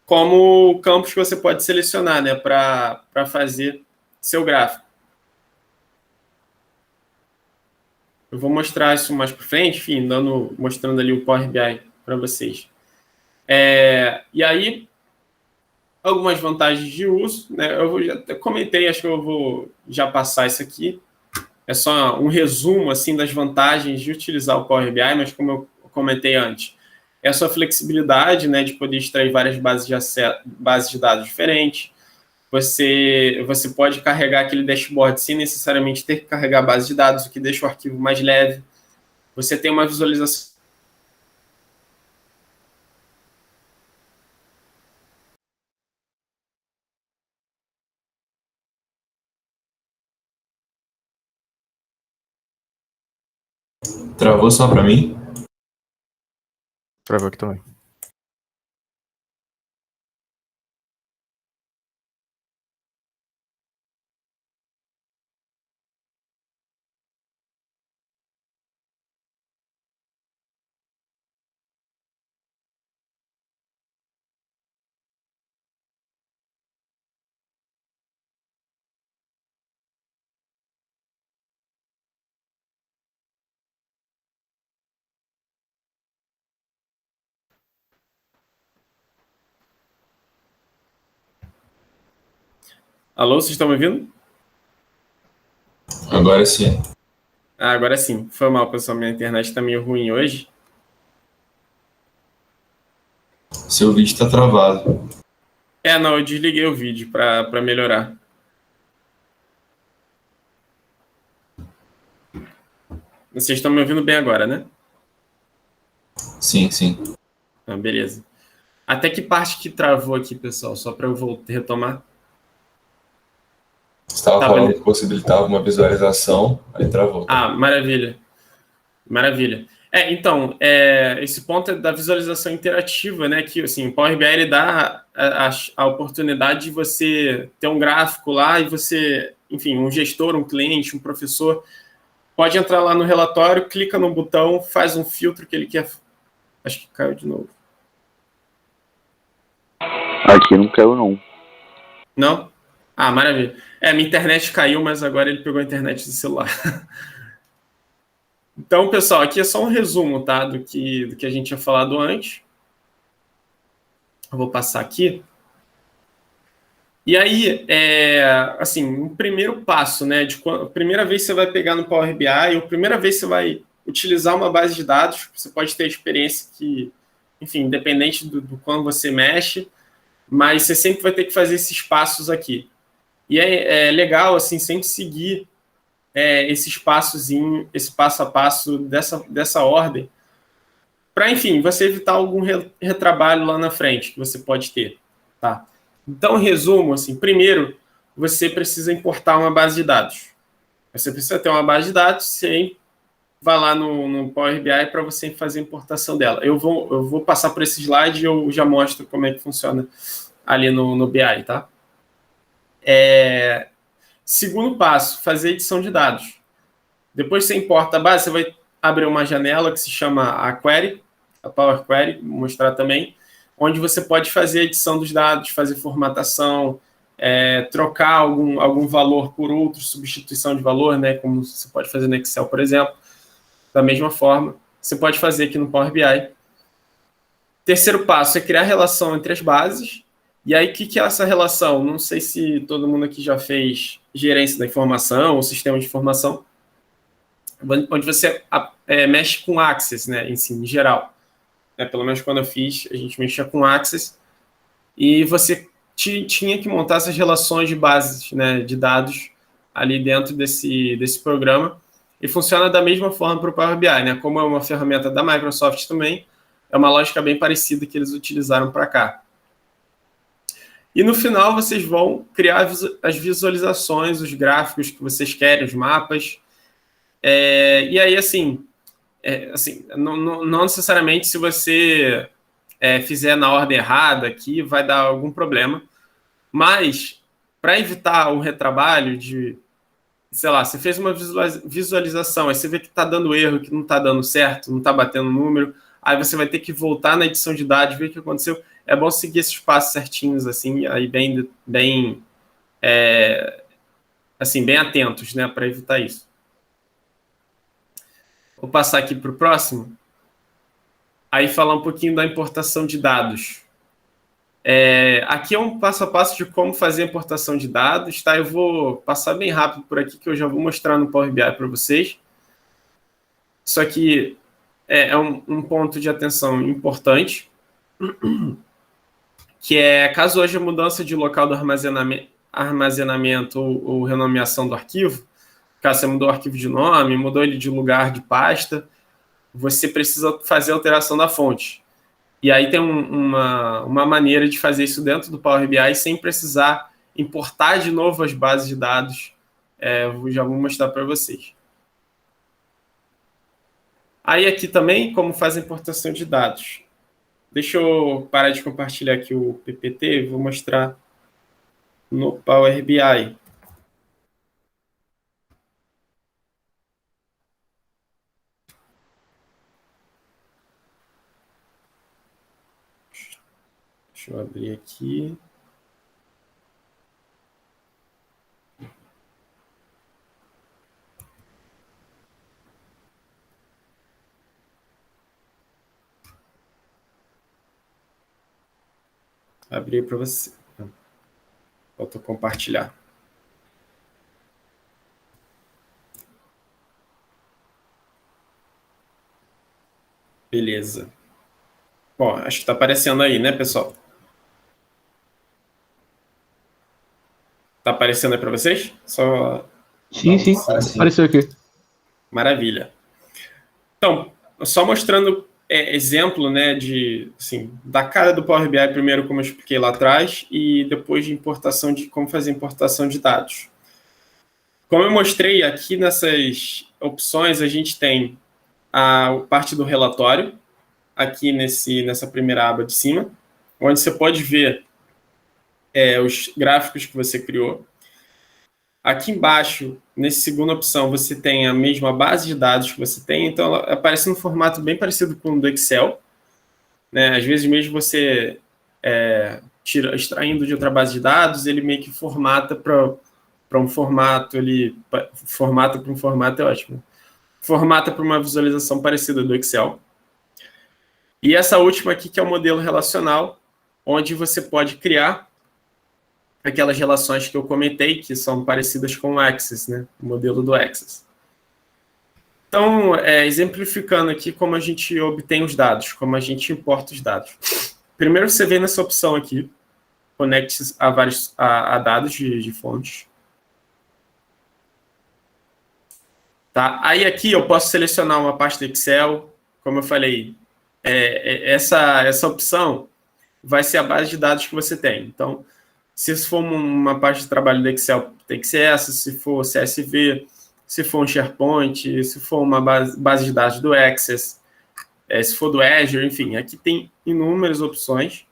como campos que você pode selecionar, né, para fazer seu gráfico. Eu vou mostrar isso mais para frente, enfim, mostrando ali o Power BI para vocês. E aí, algumas vantagens de uso, né? Eu já comentei, acho que eu vou já passar isso aqui. É só um resumo assim das vantagens de utilizar o Power BI, mas como eu comentei antes, é a sua flexibilidade, né, de poder extrair várias bases de dados diferentes. Você pode carregar aquele dashboard sem necessariamente ter que carregar a base de dados, o que deixa o arquivo mais leve. Você tem uma visualização. Travou só para mim? Travou aqui também. Alô, vocês estão me ouvindo? Agora sim. Agora sim. Foi mal, pessoal. Minha internet está meio ruim hoje. Seu vídeo está travado. Não, eu desliguei o vídeo para melhorar. Vocês estão me ouvindo bem agora, né? Sim, sim. Beleza. Até que parte que travou aqui, pessoal? Só para eu retomar. Estava falando que possibilitava uma visualização, aí travou. Maravilha. Maravilha. Então, esse ponto é da visualização interativa, né? Que assim, o Power BI ele dá a oportunidade de você ter um gráfico lá e você, enfim, um gestor, um cliente, um professor, pode entrar lá no relatório, clica no botão, faz um filtro que ele quer. Acho que caiu de novo. Aqui não caiu, não. Não? Maravilha. Minha internet caiu, mas agora ele pegou a internet do celular. Então, pessoal, aqui é só um resumo, tá? Do que a gente tinha falado antes. Eu vou passar aqui. E aí, assim, um primeiro passo, né? A primeira vez que você vai pegar no Power BI, ou a primeira vez que você vai utilizar uma base de dados, você pode ter experiência que, enfim, independente do quando você mexe, mas você sempre vai ter que fazer esses passos aqui. E é legal, assim, sempre seguir esse passo a passo dessa ordem, para, enfim, você evitar algum retrabalho lá na frente que você pode ter, tá? Então, resumo, assim, primeiro, você precisa importar uma base de dados. Você precisa ter uma base de dados, você vai lá no Power BI para você fazer a importação dela. Eu vou passar por esse slide e eu já mostro como é que funciona ali no BI, tá? Segundo passo, fazer edição de dados. Depois que você importa a base, você vai abrir uma janela que se chama a Query, a Power Query, vou mostrar também, onde você pode fazer a edição dos dados, fazer formatação, trocar algum valor por outro, substituição de valor, né, como você pode fazer no Excel, por exemplo. Da mesma forma, você pode fazer aqui no Power BI. Terceiro passo é criar relação entre as bases. E aí, o que é essa relação? Não sei se todo mundo aqui já fez gerência da informação ou sistema de informação, onde você mexe com Access, né, em geral. Pelo menos quando eu fiz, a gente mexia com Access. E você tinha que montar essas relações de bases, né, de dados ali dentro desse programa. E funciona da mesma forma para o Power BI, né? Como é uma ferramenta da Microsoft também, é uma lógica bem parecida que eles utilizaram para cá. E no final vocês vão criar as visualizações, os gráficos que vocês querem, os mapas. E aí, assim não necessariamente se você fizer na ordem errada aqui, vai dar algum problema. Mas, para evitar o retrabalho de, sei lá, você fez uma visualização, aí você vê que está dando erro, que não está dando certo, não está batendo número, aí você vai ter que voltar na edição de dados, ver o que aconteceu. É bom seguir esses passos certinhos, assim, aí bem atentos, né, para evitar isso. Vou passar aqui para o próximo. Aí falar um pouquinho da importação de dados. Aqui é um passo a passo de como fazer a importação de dados, tá? Eu vou passar bem rápido por aqui, que eu já vou mostrar no Power BI para vocês. Isso aqui é um ponto de atenção importante, que é, caso haja mudança de local do armazenamento ou renomeação do arquivo, caso você mudou o arquivo de nome, mudou ele de lugar de pasta, você precisa fazer a alteração da fonte. E aí tem uma maneira de fazer isso dentro do Power BI sem precisar importar de novo as bases de dados. Eu já vou mostrar para vocês. Aí aqui também, como faz a importação de dados. Deixa eu parar de compartilhar aqui o PPT, vou mostrar no Power BI. Deixa eu abrir aqui. Abrir para você. Volto a compartilhar. Beleza. Bom, acho que está aparecendo aí, né, pessoal? Está aparecendo aí para vocês? Sim, apareceu aqui. Maravilha. Então, só mostrando exemplo, né, da cara do Power BI primeiro, como eu expliquei lá atrás, e depois de como fazer importação de dados. Como eu mostrei aqui nessas opções, a gente tem a parte do relatório, aqui nessa primeira aba de cima, onde você pode ver os gráficos que você criou. Aqui embaixo, nessa segunda opção, você tem a mesma base de dados que você tem, então ela aparece num formato bem parecido com o do Excel, né? Às vezes mesmo você extraindo de outra base de dados, ele meio que formata para um formato, formata para um formato é ótimo. Formata para uma visualização parecida do Excel. E essa última aqui, que é o modelo relacional, onde você pode criar aquelas relações que eu comentei, que são parecidas com o Access, né? O modelo do Access. Então, exemplificando aqui como a gente obtém os dados, como a gente importa os dados. Primeiro, você vem nessa opção aqui, conecte a dados de fontes. Tá? Aí aqui eu posso selecionar uma pasta Excel, como eu falei, essa opção vai ser a base de dados que você tem. Então, se for uma pasta de trabalho do Excel, tem que ser essa. Se for CSV, se for um SharePoint, se for uma base de dados do Access, se for do Azure, enfim. Aqui tem inúmeras opções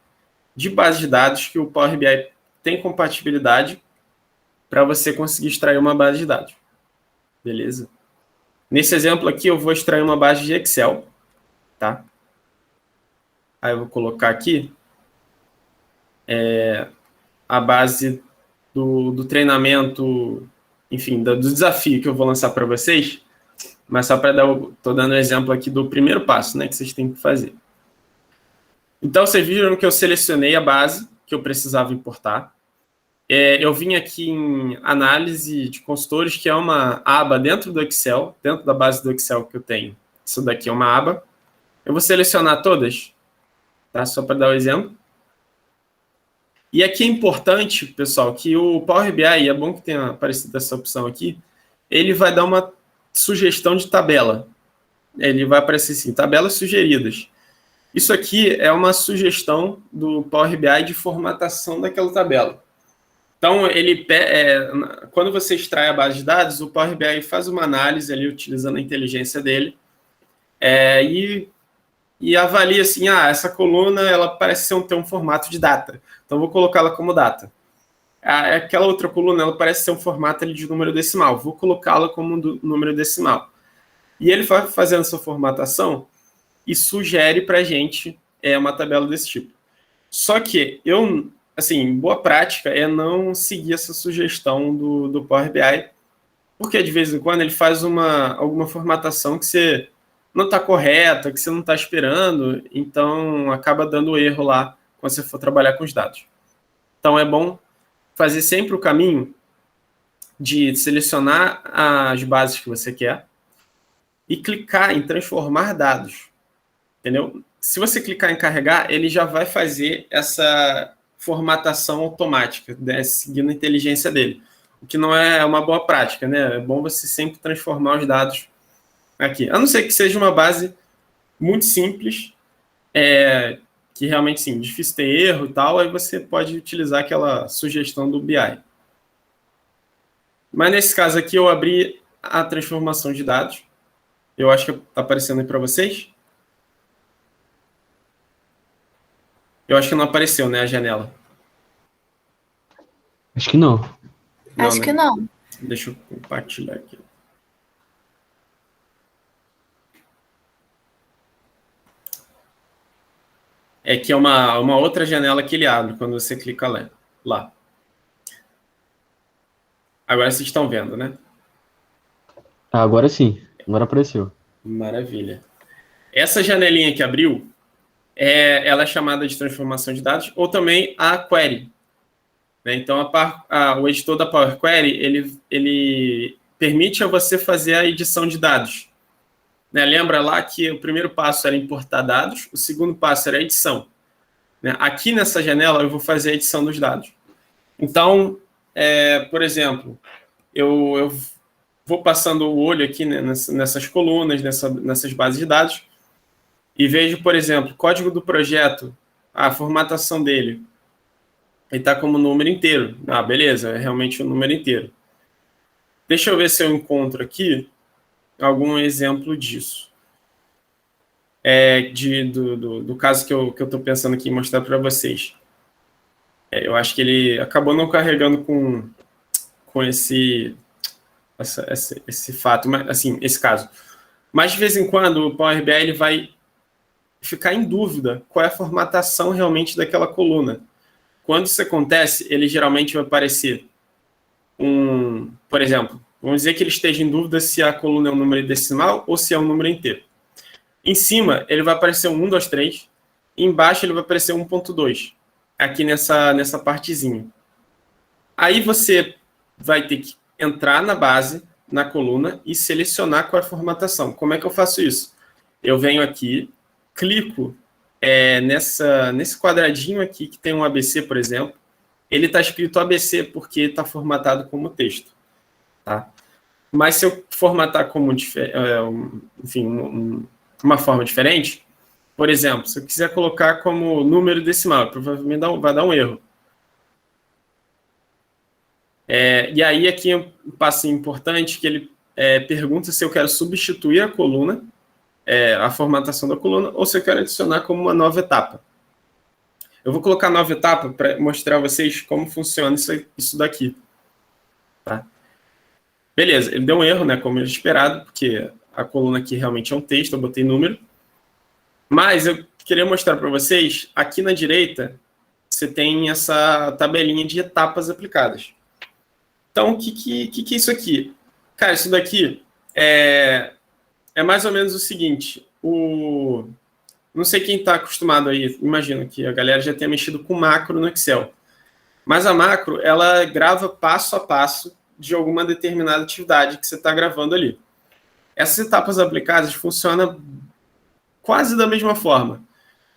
de base de dados que o Power BI tem compatibilidade para você conseguir extrair uma base de dados. Beleza? Nesse exemplo aqui, eu vou extrair uma base de Excel. Tá? Aí eu vou colocar aqui a base do treinamento, enfim, do desafio que eu vou lançar para vocês, mas só para estou dando um exemplo aqui do primeiro passo, né, que vocês têm que fazer. Então, vocês viram que eu selecionei a base que eu precisava importar. Eu vim aqui em análise de consultores, que é uma aba dentro do Excel, dentro da base do Excel que eu tenho. Isso daqui é uma aba. Eu vou selecionar todas, tá? Só para dar um exemplo. E aqui é importante, pessoal, que o Power BI, é bom que tenha aparecido essa opção aqui, ele vai dar uma sugestão de tabela. Ele vai aparecer assim, tabelas sugeridas. Isso aqui é uma sugestão do Power BI de formatação daquela tabela. Então, quando você extrai a base de dados, o Power BI faz uma análise ali, utilizando a inteligência dele, e avalia assim, essa coluna ela parece ter um formato de data, então vou colocá-la como data. Aquela outra coluna ela parece ser um formato ali de número decimal, vou colocá-la como número decimal. E ele vai fazendo essa formatação e sugere para a gente uma tabela desse tipo. Só que boa prática é não seguir essa sugestão do Power BI, porque de vez em quando ele faz alguma formatação que você não está correta, que você não está esperando, então acaba dando erro lá quando você for trabalhar com os dados. Então é bom fazer sempre o caminho de selecionar as bases que você quer e clicar em transformar dados, entendeu? Se você clicar em carregar, ele já vai fazer essa formatação automática, né, seguindo a inteligência dele, o que não é uma boa prática, né? É bom você sempre transformar os dados aqui, a não ser que seja uma base muito simples, que realmente, sim, difícil ter erro e tal, aí você pode utilizar aquela sugestão do BI. Mas nesse caso aqui eu abri a transformação de dados, eu acho que está aparecendo aí para vocês. Eu acho que não apareceu, né, a janela. Acho que não. Acho que não. Deixa eu compartilhar aqui. É que é uma outra janela que ele abre quando você clica lá. Agora vocês estão vendo, né? Agora sim. Agora apareceu. Maravilha. Essa janelinha que abriu, ela é chamada de transformação de dados, ou também a query. Né? Então, o editor da Power Query, ele permite a você fazer a edição de dados. Né? Lembra lá que o primeiro passo era importar dados, o segundo passo era a edição. Né? Aqui nessa janela, eu vou fazer a edição dos dados. Então, por exemplo, eu vou passando o olho aqui, né, nessas colunas, nessas bases de dados, e vejo, por exemplo, código do projeto, a formatação dele. Ele está como número inteiro. Beleza, é realmente um número inteiro. Deixa eu ver se eu encontro aqui algum exemplo disso. Do caso que eu estou pensando aqui em mostrar para vocês. Eu acho que ele acabou não carregando com esse fato, mas, assim, esse caso. Mas, de vez em quando, o Power BI ele vai ficar em dúvida qual é a formatação realmente daquela coluna. Quando isso acontece, ele geralmente vai aparecer por exemplo, vamos dizer que ele esteja em dúvida se a coluna é um número decimal ou se é um número inteiro. Em cima, ele vai aparecer um 1, 2, 3. Embaixo, ele vai aparecer 1.2. Aqui nessa partezinha. Aí você vai ter que entrar na base, na coluna, e selecionar qual é a formatação. Como é que eu faço isso? Eu venho aqui, clico nesse quadradinho aqui que tem um ABC, por exemplo. Ele está escrito ABC porque está formatado como texto. Tá? Mas se eu formatar como uma forma diferente, por exemplo, se eu quiser colocar como número decimal, provavelmente vai dar um erro. E aí aqui é um passo importante que ele pergunta se eu quero substituir a coluna, a formatação da coluna, ou se eu quero adicionar como uma nova etapa. Eu vou colocar nova etapa para mostrar a vocês como funciona isso daqui. Tá? Beleza, ele deu um erro, né, como era esperado, porque a coluna aqui realmente é um texto, eu botei número. Mas eu queria mostrar para vocês, aqui na direita, você tem essa tabelinha de etapas aplicadas. Então, o que é isso aqui? Cara, isso daqui é mais ou menos o seguinte. Não sei quem está acostumado aí, imagino que a galera já tenha mexido com macro no Excel. Mas a macro, ela grava passo a passo de alguma determinada atividade que você está gravando ali. Essas etapas aplicadas funcionam quase da mesma forma.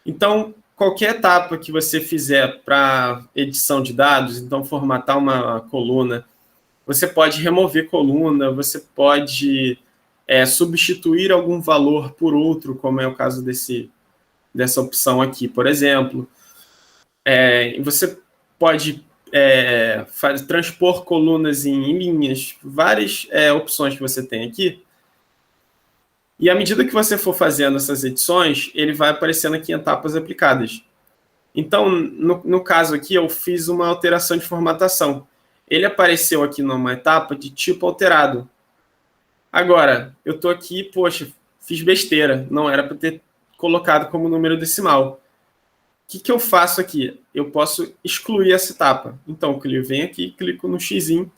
Então, qualquer etapa que você fizer para edição de dados, então formatar uma coluna, você pode remover coluna, você pode substituir algum valor por outro, como é o caso dessa opção aqui, por exemplo. Você pode transpor colunas em linhas, várias opções que você tem aqui. E à medida que você for fazendo essas edições, ele vai aparecendo aqui em etapas aplicadas. Então, no caso aqui, eu fiz uma alteração de formatação. Ele apareceu aqui numa etapa de tipo alterado. Agora, eu estou aqui, poxa, fiz besteira, não era para ter colocado como número decimal. O que eu faço aqui? Eu posso excluir essa etapa. Então, eu venho aqui, clico no xizinho,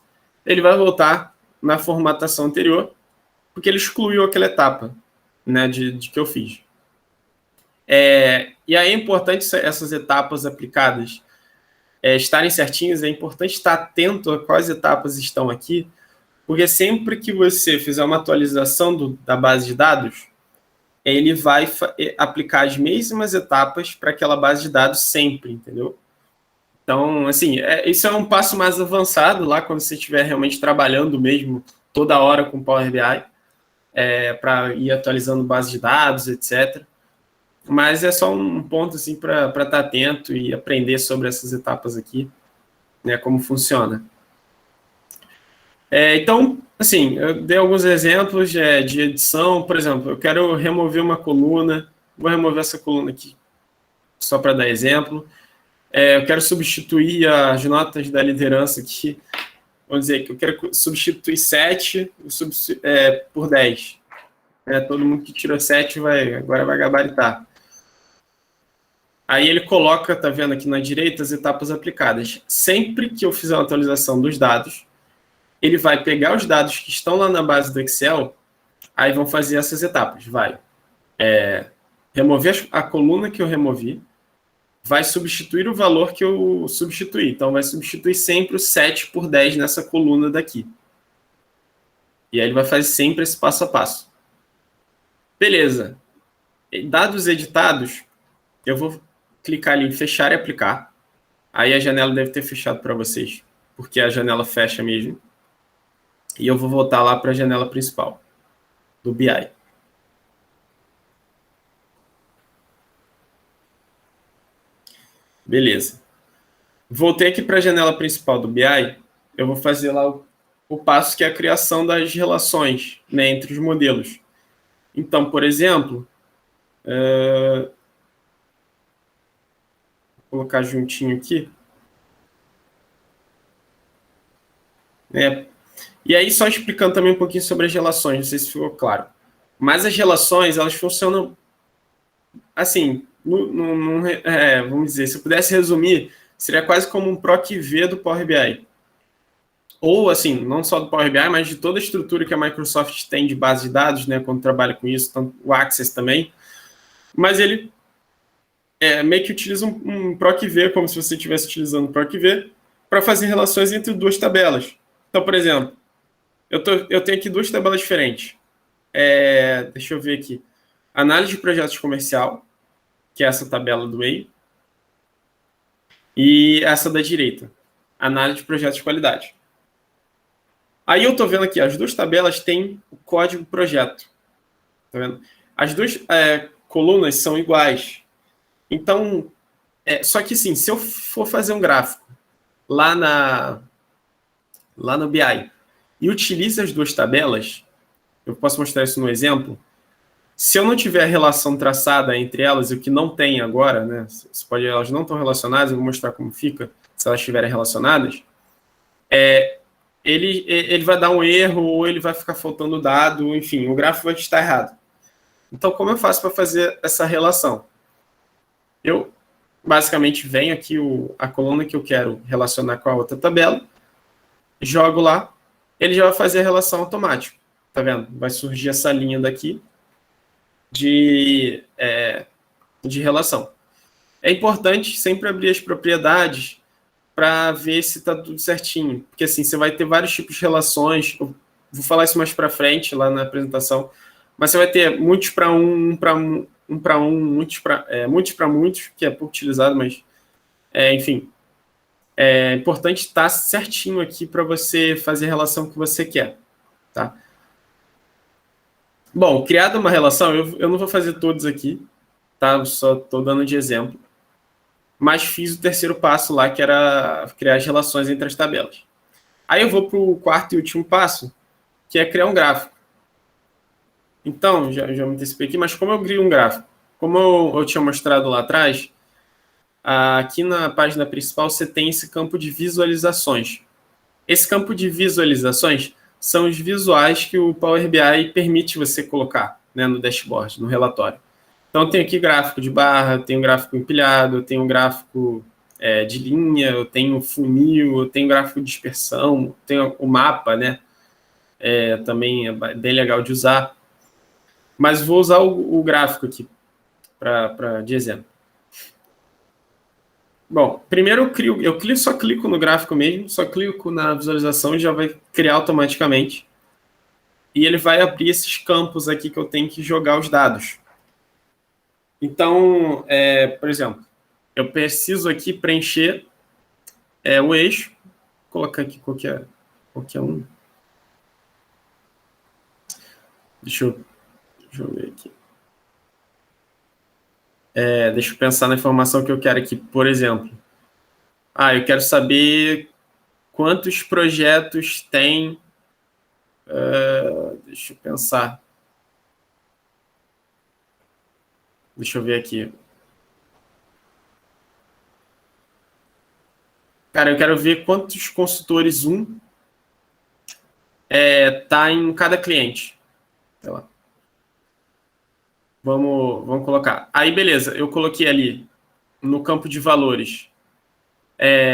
ele vai voltar na formatação anterior, porque ele excluiu aquela etapa, né, de que eu fiz. E aí é importante essas etapas aplicadas estarem certinhas, é importante estar atento a quais etapas estão aqui, porque sempre que você fizer uma atualização da base de dados, ele vai aplicar as mesmas etapas para aquela base de dados sempre, entendeu? Então, assim, isso é um passo mais avançado lá quando você estiver realmente trabalhando mesmo toda hora com Power BI, para ir atualizando base de dados, etc. Mas é só um ponto assim, para estar atento e aprender sobre essas etapas aqui, né, como funciona. Então, assim, eu dei alguns exemplos de edição. Por exemplo, eu quero remover uma coluna, vou remover essa coluna aqui, só para dar exemplo. Eu quero substituir as notas da liderança aqui, vamos dizer que eu quero substituir 7 por 10. Todo mundo que tirou 7 agora vai gabaritar. Aí ele coloca, tá vendo aqui na direita, as etapas aplicadas. Sempre que eu fizer uma atualização dos dados, ele vai pegar os dados que estão lá na base do Excel, aí vão fazer essas etapas. Vai remover a coluna que eu removi, vai substituir o valor que eu substituí. Então, vai substituir sempre o 7 por 10 nessa coluna daqui. E aí ele vai fazer sempre esse passo a passo. Beleza. Dados editados, eu vou clicar ali em fechar e aplicar. Aí a janela deve ter fechado para vocês, porque a janela fecha mesmo. E eu vou voltar lá para a janela principal do BI. Beleza. Voltei aqui para a janela principal do BI. Eu vou fazer lá o passo que é a criação das relações, né, entre os modelos. Então, por exemplo, vou colocar juntinho aqui. E aí, só explicando também um pouquinho sobre as relações, não sei se ficou claro. Mas as relações, elas funcionam assim, vamos dizer, se eu pudesse resumir, seria quase como um PROC-V do Power BI. Ou, assim, não só do Power BI, mas de toda a estrutura que a Microsoft tem de base de dados, né, quando trabalha com isso, tanto o Access também. Mas ele meio que utiliza um PROC-V, como se você estivesse utilizando o PROC-V, para fazer relações entre duas tabelas. Então, por exemplo, eu tenho aqui duas tabelas diferentes. Deixa eu ver aqui. Análise de projetos comercial, que é essa tabela do meio, e essa da direita, análise de projetos de qualidade. Aí eu estou vendo aqui, as duas tabelas têm o código projeto. Tá vendo? As duas colunas são iguais. Então, só que assim, se eu for fazer um gráfico lá no BI e utilize as duas tabelas, eu posso mostrar isso no exemplo. Se eu não tiver a relação traçada entre elas, e o que não tem agora, né? Elas não estão relacionadas, eu vou mostrar como fica, se elas estiverem relacionadas, ele vai dar um erro, ou ele vai ficar faltando dado, enfim, o gráfico vai estar errado. Então, como eu faço para fazer essa relação? Eu, basicamente, venho aqui a coluna que eu quero relacionar com a outra tabela, jogo lá, ele já vai fazer a relação automática. Tá vendo? Vai surgir essa linha daqui de relação. É importante sempre abrir as propriedades para ver se está tudo certinho. Porque assim, você vai ter vários tipos de relações. Eu vou falar isso mais para frente, lá na apresentação. Mas você vai ter muitos para um para muitos para muitos, que é pouco utilizado, mas enfim. É importante estar certinho aqui para você fazer a relação que você quer. Tá? Bom, criada uma relação, eu não vou fazer todos aqui, tá? Eu só estou dando de exemplo. Mas fiz o terceiro passo lá, que era criar as relações entre as tabelas. Aí eu vou para o quarto e último passo, que é criar um gráfico. Então, já me antecipei aqui, mas como eu crio um gráfico? Como eu tinha mostrado lá atrás, aqui na página principal você tem esse campo de visualizações. Esse campo de visualizações são os visuais que o Power BI permite você colocar, né, no dashboard, no relatório. Então, eu tenho aqui gráfico de barra, eu tenho gráfico empilhado, eu tenho gráfico de linha, eu tenho funil, eu tenho gráfico de dispersão, eu tenho o mapa, né? Também é bem legal de usar. Mas vou usar o gráfico aqui de exemplo. Bom, primeiro eu só clico no gráfico mesmo, só clico na visualização e já vai criar automaticamente. E ele vai abrir esses campos aqui que eu tenho que jogar os dados. Então, por exemplo, eu preciso aqui preencher o eixo. Vou colocar aqui qualquer um. Deixa eu ver aqui. Deixa eu pensar na informação que eu quero aqui. Por exemplo, eu quero saber quantos projetos tem. Deixa eu pensar. Deixa eu ver aqui. Cara, eu quero ver quantos consultores tá em cada cliente. Sei lá. Vamos colocar. Aí, beleza. Eu coloquei ali no campo de valores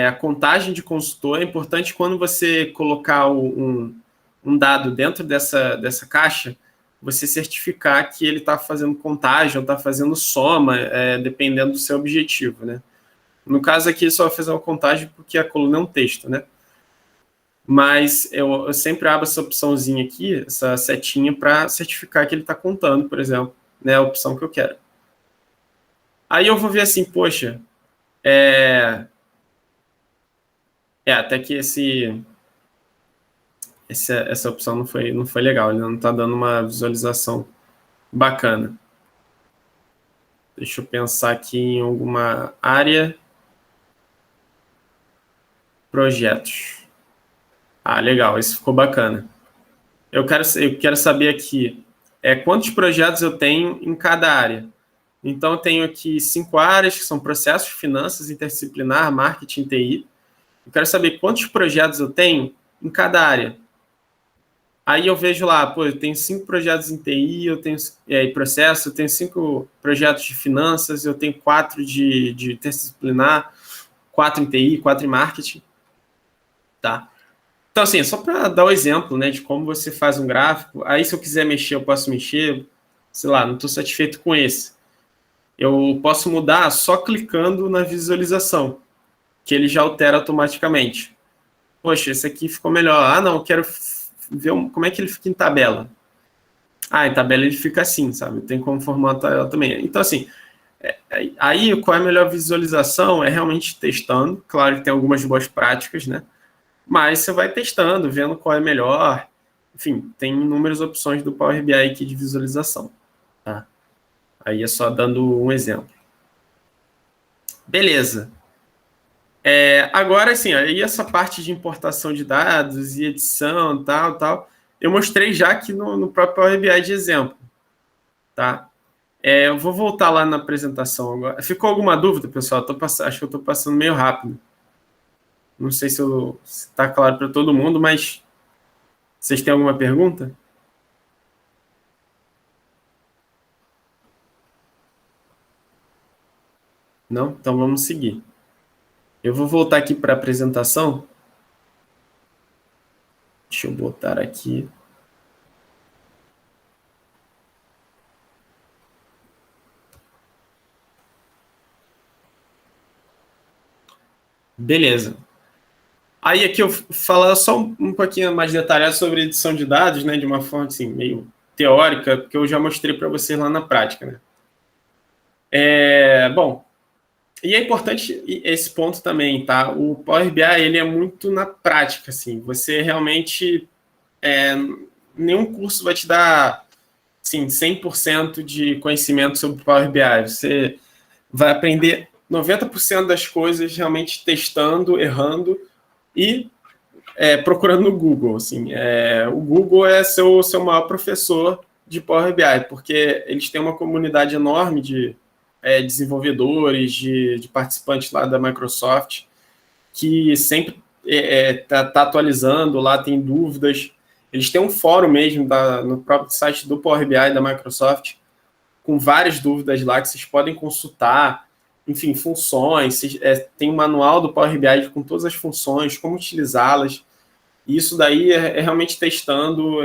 a contagem de consultor. É importante quando você colocar um dado dentro dessa caixa, você certificar que ele está fazendo contagem ou está fazendo soma, dependendo do seu objetivo, né? No caso aqui, só vai fazer uma contagem porque a coluna é um texto, né? Mas eu sempre abro essa opçãozinha aqui, essa setinha, para certificar que ele está contando, por exemplo, né? A opção que eu quero. Aí eu vou ver assim, poxa, até que essa opção não foi legal, ele não está dando uma visualização bacana. Deixa eu pensar aqui em alguma área. Projetos. Legal, isso ficou bacana. Eu quero saber aqui quantos projetos eu tenho em cada área. Então, eu tenho aqui 5 áreas, que são processos, finanças, interdisciplinar, marketing, TI. Eu quero saber quantos projetos eu tenho em cada área. Aí eu vejo lá, eu tenho 5 projetos em TI, eu tenho processo, eu tenho 5 projetos de finanças, eu tenho 4 de interdisciplinar, 4 em TI, 4 em marketing. Tá? Então, assim, só para dar o exemplo, né, de como você faz um gráfico. Aí, se eu quiser mexer, eu posso mexer. Sei lá, não estou satisfeito com esse. Eu posso mudar só clicando na visualização, que ele já altera automaticamente. Poxa, esse aqui ficou melhor. Não, eu quero ver como é que ele fica em tabela. Em tabela ele fica assim, sabe? Tem como formatar ela também. Então, assim, aí qual é a melhor visualização? É realmente testando. Claro que tem algumas boas práticas, né? Mas você vai testando, vendo qual é melhor. Enfim, tem inúmeras opções do Power BI aqui de visualização. Tá? Aí é só dando um exemplo. Beleza. Agora, assim, aí essa parte de importação de dados e edição, tal, eu mostrei já aqui no próprio Power BI de exemplo. Tá? Eu vou voltar lá na apresentação agora. Ficou alguma dúvida, pessoal? Acho que eu estou passando meio rápido. Não sei se está claro para todo mundo, mas vocês têm alguma pergunta? Não? Então vamos seguir. Eu vou voltar aqui para a apresentação. Deixa eu botar aqui. Beleza. Aí aqui eu falar só um pouquinho mais detalhado sobre edição de dados, né, de uma forma assim, meio teórica, porque eu já mostrei para vocês lá na prática, né? Bom, e é importante esse ponto também, tá? O Power BI, ele é muito na prática, assim. Você realmente... nenhum curso vai te dar, assim, 100% de conhecimento sobre o Power BI. Você vai aprender 90% das coisas realmente testando, errando e procurando no Google. Assim. O Google é seu maior professor de Power BI, porque eles têm uma comunidade enorme de desenvolvedores, de participantes lá da Microsoft, que sempre tá atualizando, lá tem dúvidas. Eles têm um fórum mesmo no próprio site do Power BI da Microsoft, com várias dúvidas lá que vocês podem consultar, enfim, funções, tem um manual do Power BI com todas as funções, como utilizá-las. E isso daí realmente testando,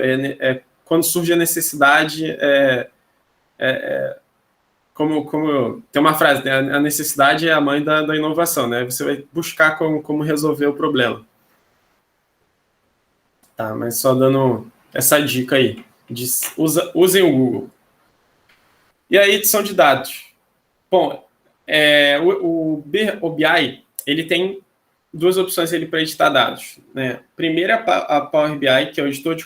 quando surge a necessidade, como tem uma frase, né? A necessidade é a mãe da inovação, né? Você vai buscar como resolver o problema. Tá, mas só dando essa dica aí, usem o Google. E a edição de dados. Bom, o BI, ele tem duas opções para editar dados, né? Primeiro a Power BI, que é o editor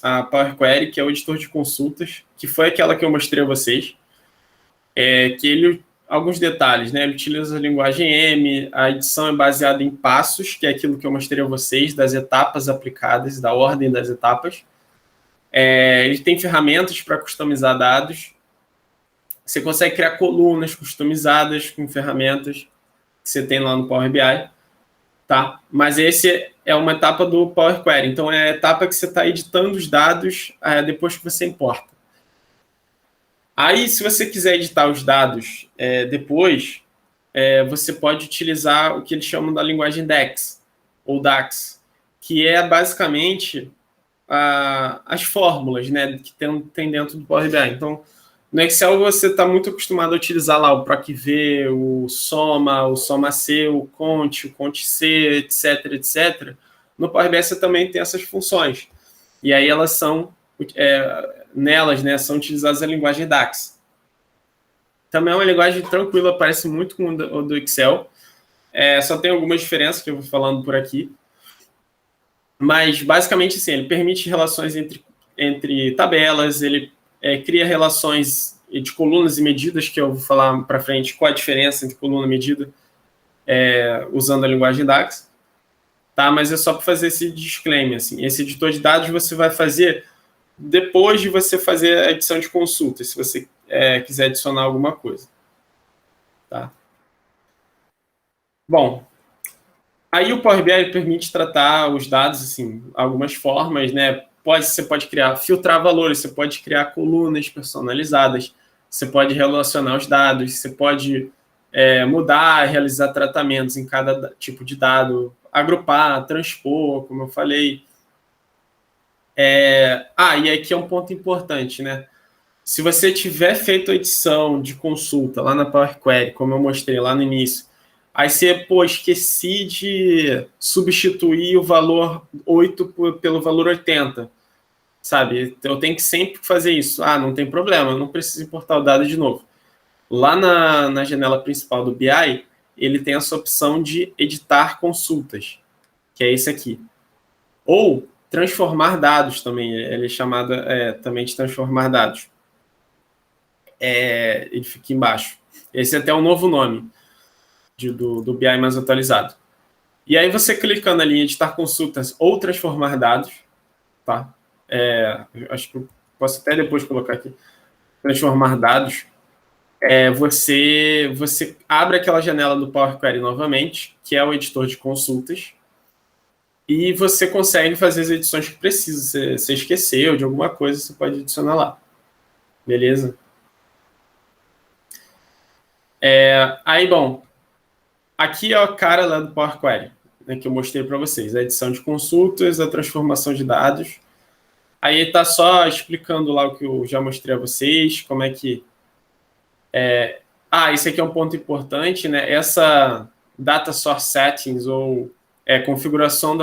a Power Query, que é o editor de consultas, que foi aquela que eu mostrei a vocês, alguns detalhes, né? Ele utiliza a linguagem M, a edição é baseada em passos, que é aquilo que eu mostrei a vocês, das etapas aplicadas, da ordem das etapas. Ele tem ferramentas para customizar dados. Você consegue criar colunas customizadas com ferramentas que você tem lá no Power BI. Tá? Mas esse é uma etapa do Power Query. Então, é a etapa que você está editando os dados depois que você importa. Aí, se você quiser editar os dados depois, você pode utilizar o que eles chamam da linguagem DAX, ou DAX, que é basicamente as fórmulas, né, que tem dentro do Power BI. Então, no Excel você está muito acostumado a utilizar lá o PROC-V, o Soma-C, o Cont-C, etc, etc. No Power BI você também tem essas funções. E aí elas são, nelas, né, são utilizadas a linguagem DAX. Também é uma linguagem tranquila, parece muito com o do Excel. Só tem algumas diferenças que eu vou falando por aqui. Mas, basicamente, assim, ele permite relações entre tabelas, ele cria relações de colunas e medidas, que eu vou falar para frente qual a diferença entre coluna e medida, usando a linguagem DAX. Tá? Mas é só para fazer esse disclaimer. Assim, esse editor de dados você vai fazer depois de você fazer a edição de consultas, se você quiser adicionar alguma coisa. Tá? Bom, aí o Power BI permite tratar os dados, assim, algumas formas, né? Você pode filtrar valores, você pode criar colunas personalizadas, você pode relacionar os dados, você pode mudar, realizar tratamentos em cada tipo de dado, agrupar, transpor, como eu falei. E aqui é um ponto importante, né? Se você tiver feito a edição de consulta lá na Power Query, como eu mostrei lá no início, aí você, esqueci de substituir o valor 8 pelo valor 80, sabe? Eu tenho que sempre fazer isso. Não tem problema, eu não preciso importar o dado de novo. Lá na janela principal do BI, ele tem essa opção de editar consultas, que é esse aqui. Ou transformar dados também, ele é chamado também de transformar dados. Ele fica embaixo. Esse é até um novo nome do BI mais atualizado. E aí você clicando ali em editar consultas ou transformar dados, tá? Acho que eu posso até depois colocar aqui, transformar dados, você abre aquela janela do Power Query novamente, que é o editor de consultas, e você consegue fazer as edições que precisa. Você esqueceu de alguma coisa, você pode adicionar lá. Beleza? Aí, bom, aqui é a cara lá do Power Query. né, que eu mostrei para vocês, a edição de consultas, a transformação de dados. Aí está só explicando lá o que eu já mostrei a vocês, como é que... esse aqui é um ponto importante, né? Essa data source settings, ou configuração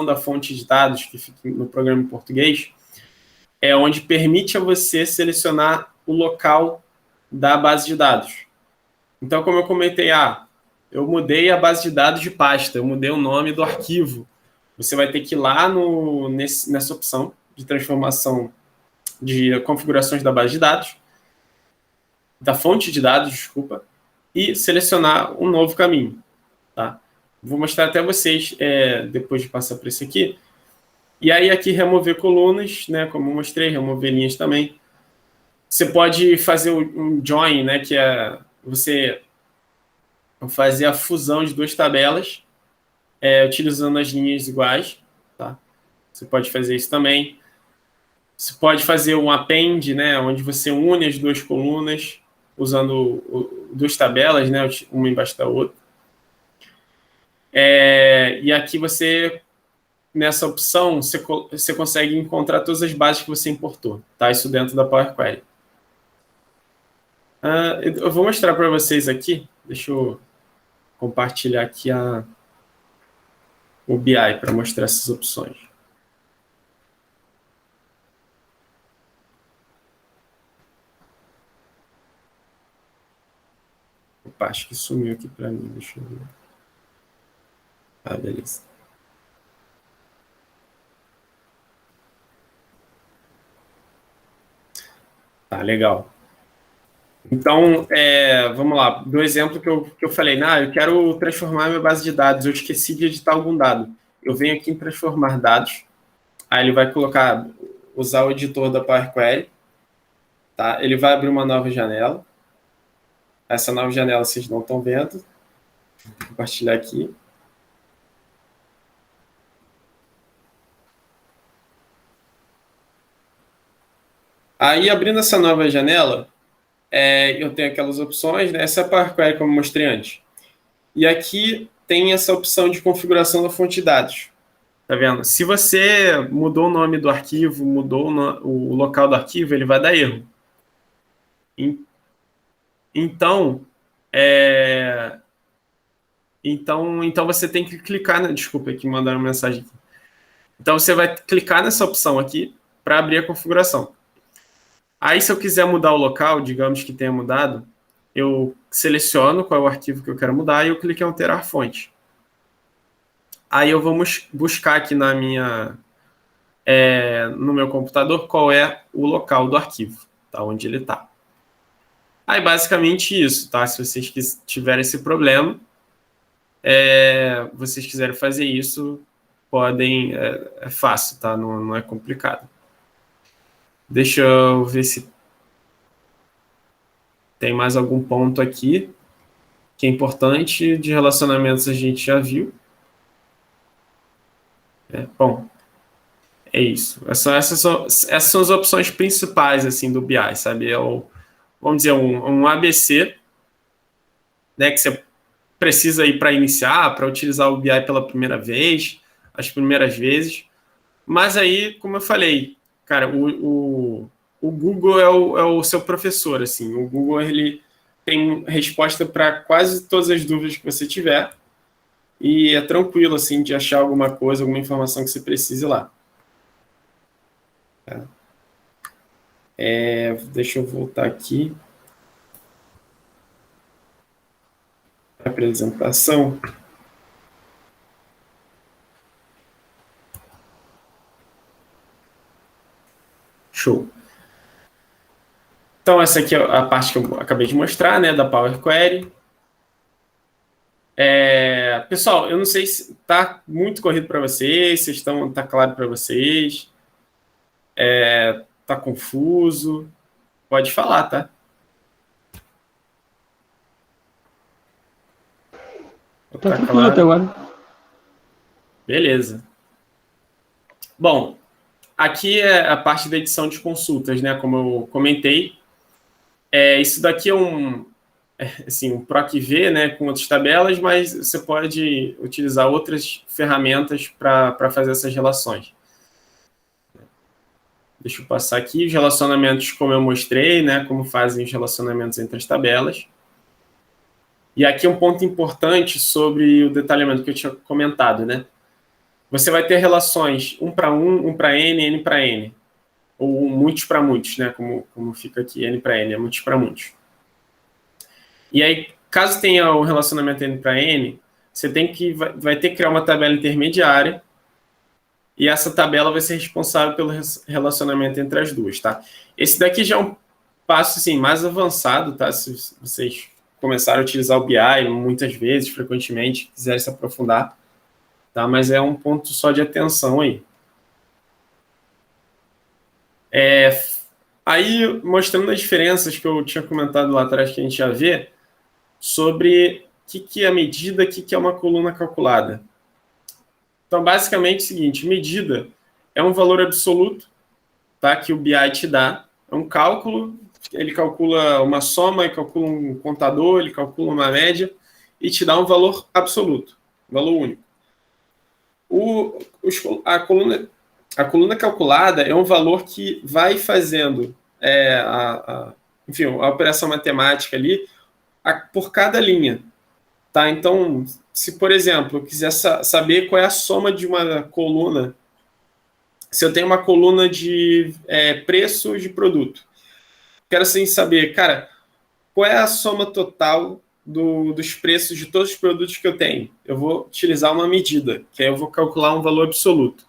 da fonte de dados, que fica no programa em português, é onde permite a você selecionar o local da base de dados. Então, como eu comentei, eu mudei a base de dados de pasta, eu mudei o nome do arquivo. Você vai ter que ir lá nessa opção de transformação de configurações da base de dados, da fonte de dados, desculpa, e selecionar um novo caminho. Tá? Vou mostrar até vocês, depois de passar por isso aqui. E aí aqui remover colunas, né, como eu mostrei, remover linhas também. Você pode fazer um join, né, que é você fazer a fusão de duas tabelas, utilizando as linhas iguais. Tá? Você pode fazer isso também. Você pode fazer um append, né, onde você une as duas colunas, usando duas tabelas, né, uma embaixo da outra. E aqui você, nessa opção, você consegue encontrar todas as bases que você importou. Tá? Isso dentro da Power Query. Eu vou mostrar para vocês aqui. Deixa eu compartilhar aqui o BI para mostrar essas opções. Opa, acho que sumiu aqui para mim. Deixa eu ver. Beleza. Tá, legal. Então, vamos lá. Do exemplo que eu falei, eu quero transformar minha base de dados, eu esqueci de editar algum dado. Eu venho aqui em transformar dados, aí ele vai usar o editor da Power Query, tá? Ele vai abrir uma nova janela. Essa nova janela vocês não estão vendo. Vou compartilhar aqui. Aí, abrindo essa nova janela, eu tenho aquelas opções, né? Essa é a Power Query, como eu mostrei antes. E aqui tem essa opção de configuração da fonte de dados. Tá vendo? Se você mudou o nome do arquivo, mudou o local do arquivo, ele vai dar erro. Então, então você tem que clicar... Desculpa, aqui mandaram uma mensagem aqui. Então, você vai clicar nessa opção aqui para abrir a configuração. Aí, se eu quiser mudar o local, digamos que tenha mudado, eu seleciono qual é o arquivo que eu quero mudar e eu clico em alterar fonte. Aí eu vou buscar aqui no meu computador qual é o local do arquivo, tá? Onde ele está. Aí, basicamente isso, tá? Se vocês tiverem esse problema, vocês quiserem fazer isso, podem... É fácil, tá? Não é complicado. Deixa eu ver se tem mais algum ponto aqui que é importante. De relacionamentos a gente já viu. Bom, é isso. Essas são as opções principais assim, do BI, sabe? Vamos dizer, um ABC, né, que você precisa ir para iniciar, para utilizar o BI pela primeira vez, as primeiras vezes. Mas aí, como eu falei, cara, o Google é o seu professor, assim. O Google, ele tem resposta para quase todas as dúvidas que você tiver e é tranquilo, assim, de achar alguma coisa, alguma informação que você precise lá. Tá? Deixa eu voltar aqui para a apresentação. Show. Então, essa aqui é a parte que eu acabei de mostrar, né, da Power Query. Pessoal, eu não sei se está muito corrido para vocês, se está claro para vocês, está confuso, pode falar, tá? Tá tranquilo até agora. Beleza. Bom, aqui é a parte da edição de consultas, né? Como eu comentei. Isso daqui assim, um PROC-V, né, com outras tabelas, mas você pode utilizar outras ferramentas para fazer essas relações. Deixa eu passar aqui os relacionamentos como eu mostrei, né, como fazem os relacionamentos entre as tabelas. E aqui um ponto importante sobre o detalhamento que eu tinha comentado, né? Você vai ter relações 1 para 1, 1 para n, n para n. Ou muitos para muitos, né? Como fica aqui, n para n, é muitos para muitos. E aí, caso tenha um relacionamento n para n, você vai ter que criar uma tabela intermediária, e essa tabela vai ser responsável pelo relacionamento entre as duas, tá? Esse daqui já é um passo, assim, mais avançado, tá? Se vocês começaram a utilizar o BI muitas vezes, frequentemente, quiserem se aprofundar, tá? Mas é um ponto só de atenção aí. Aí, mostrando as diferenças que eu tinha comentado lá atrás, que a gente já vê, sobre o que é medida, o que é uma coluna calculada. Então, basicamente é o seguinte, medida é um valor absoluto, tá, que o BI te dá, é um cálculo, ele calcula uma soma, ele calcula um contador, ele calcula uma média, e te dá um valor absoluto, um valor único. A coluna calculada é um valor que vai fazendo enfim, a operação matemática ali por cada linha. Tá? Então, se, por exemplo, eu quiser saber qual é a soma de uma coluna, se eu tenho uma coluna de preço de produto, quero assim saber, cara, qual é a soma total dos preços de todos os produtos que eu tenho? Eu vou utilizar uma medida, que aí eu vou calcular um valor absoluto.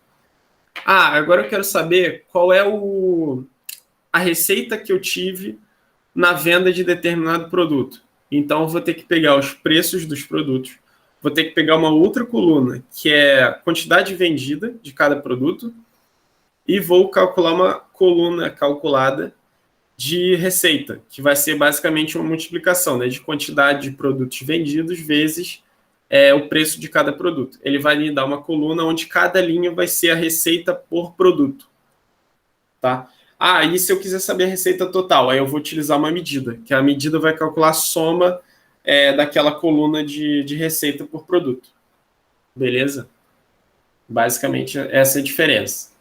Agora eu quero saber qual é a receita que eu tive na venda de determinado produto. Então, eu vou ter que pegar os preços dos produtos, vou ter que pegar uma outra coluna, que é a quantidade vendida de cada produto, e vou calcular uma coluna calculada de receita, que vai ser basicamente uma multiplicação, né, de quantidade de produtos vendidos vezes o preço de cada produto. Ele vai me dar uma coluna onde cada linha vai ser a receita por produto. Tá? E se eu quiser saber a receita total, aí eu vou utilizar uma medida, que a medida vai calcular a soma daquela coluna de receita por produto. Beleza? Basicamente, essa é a diferença.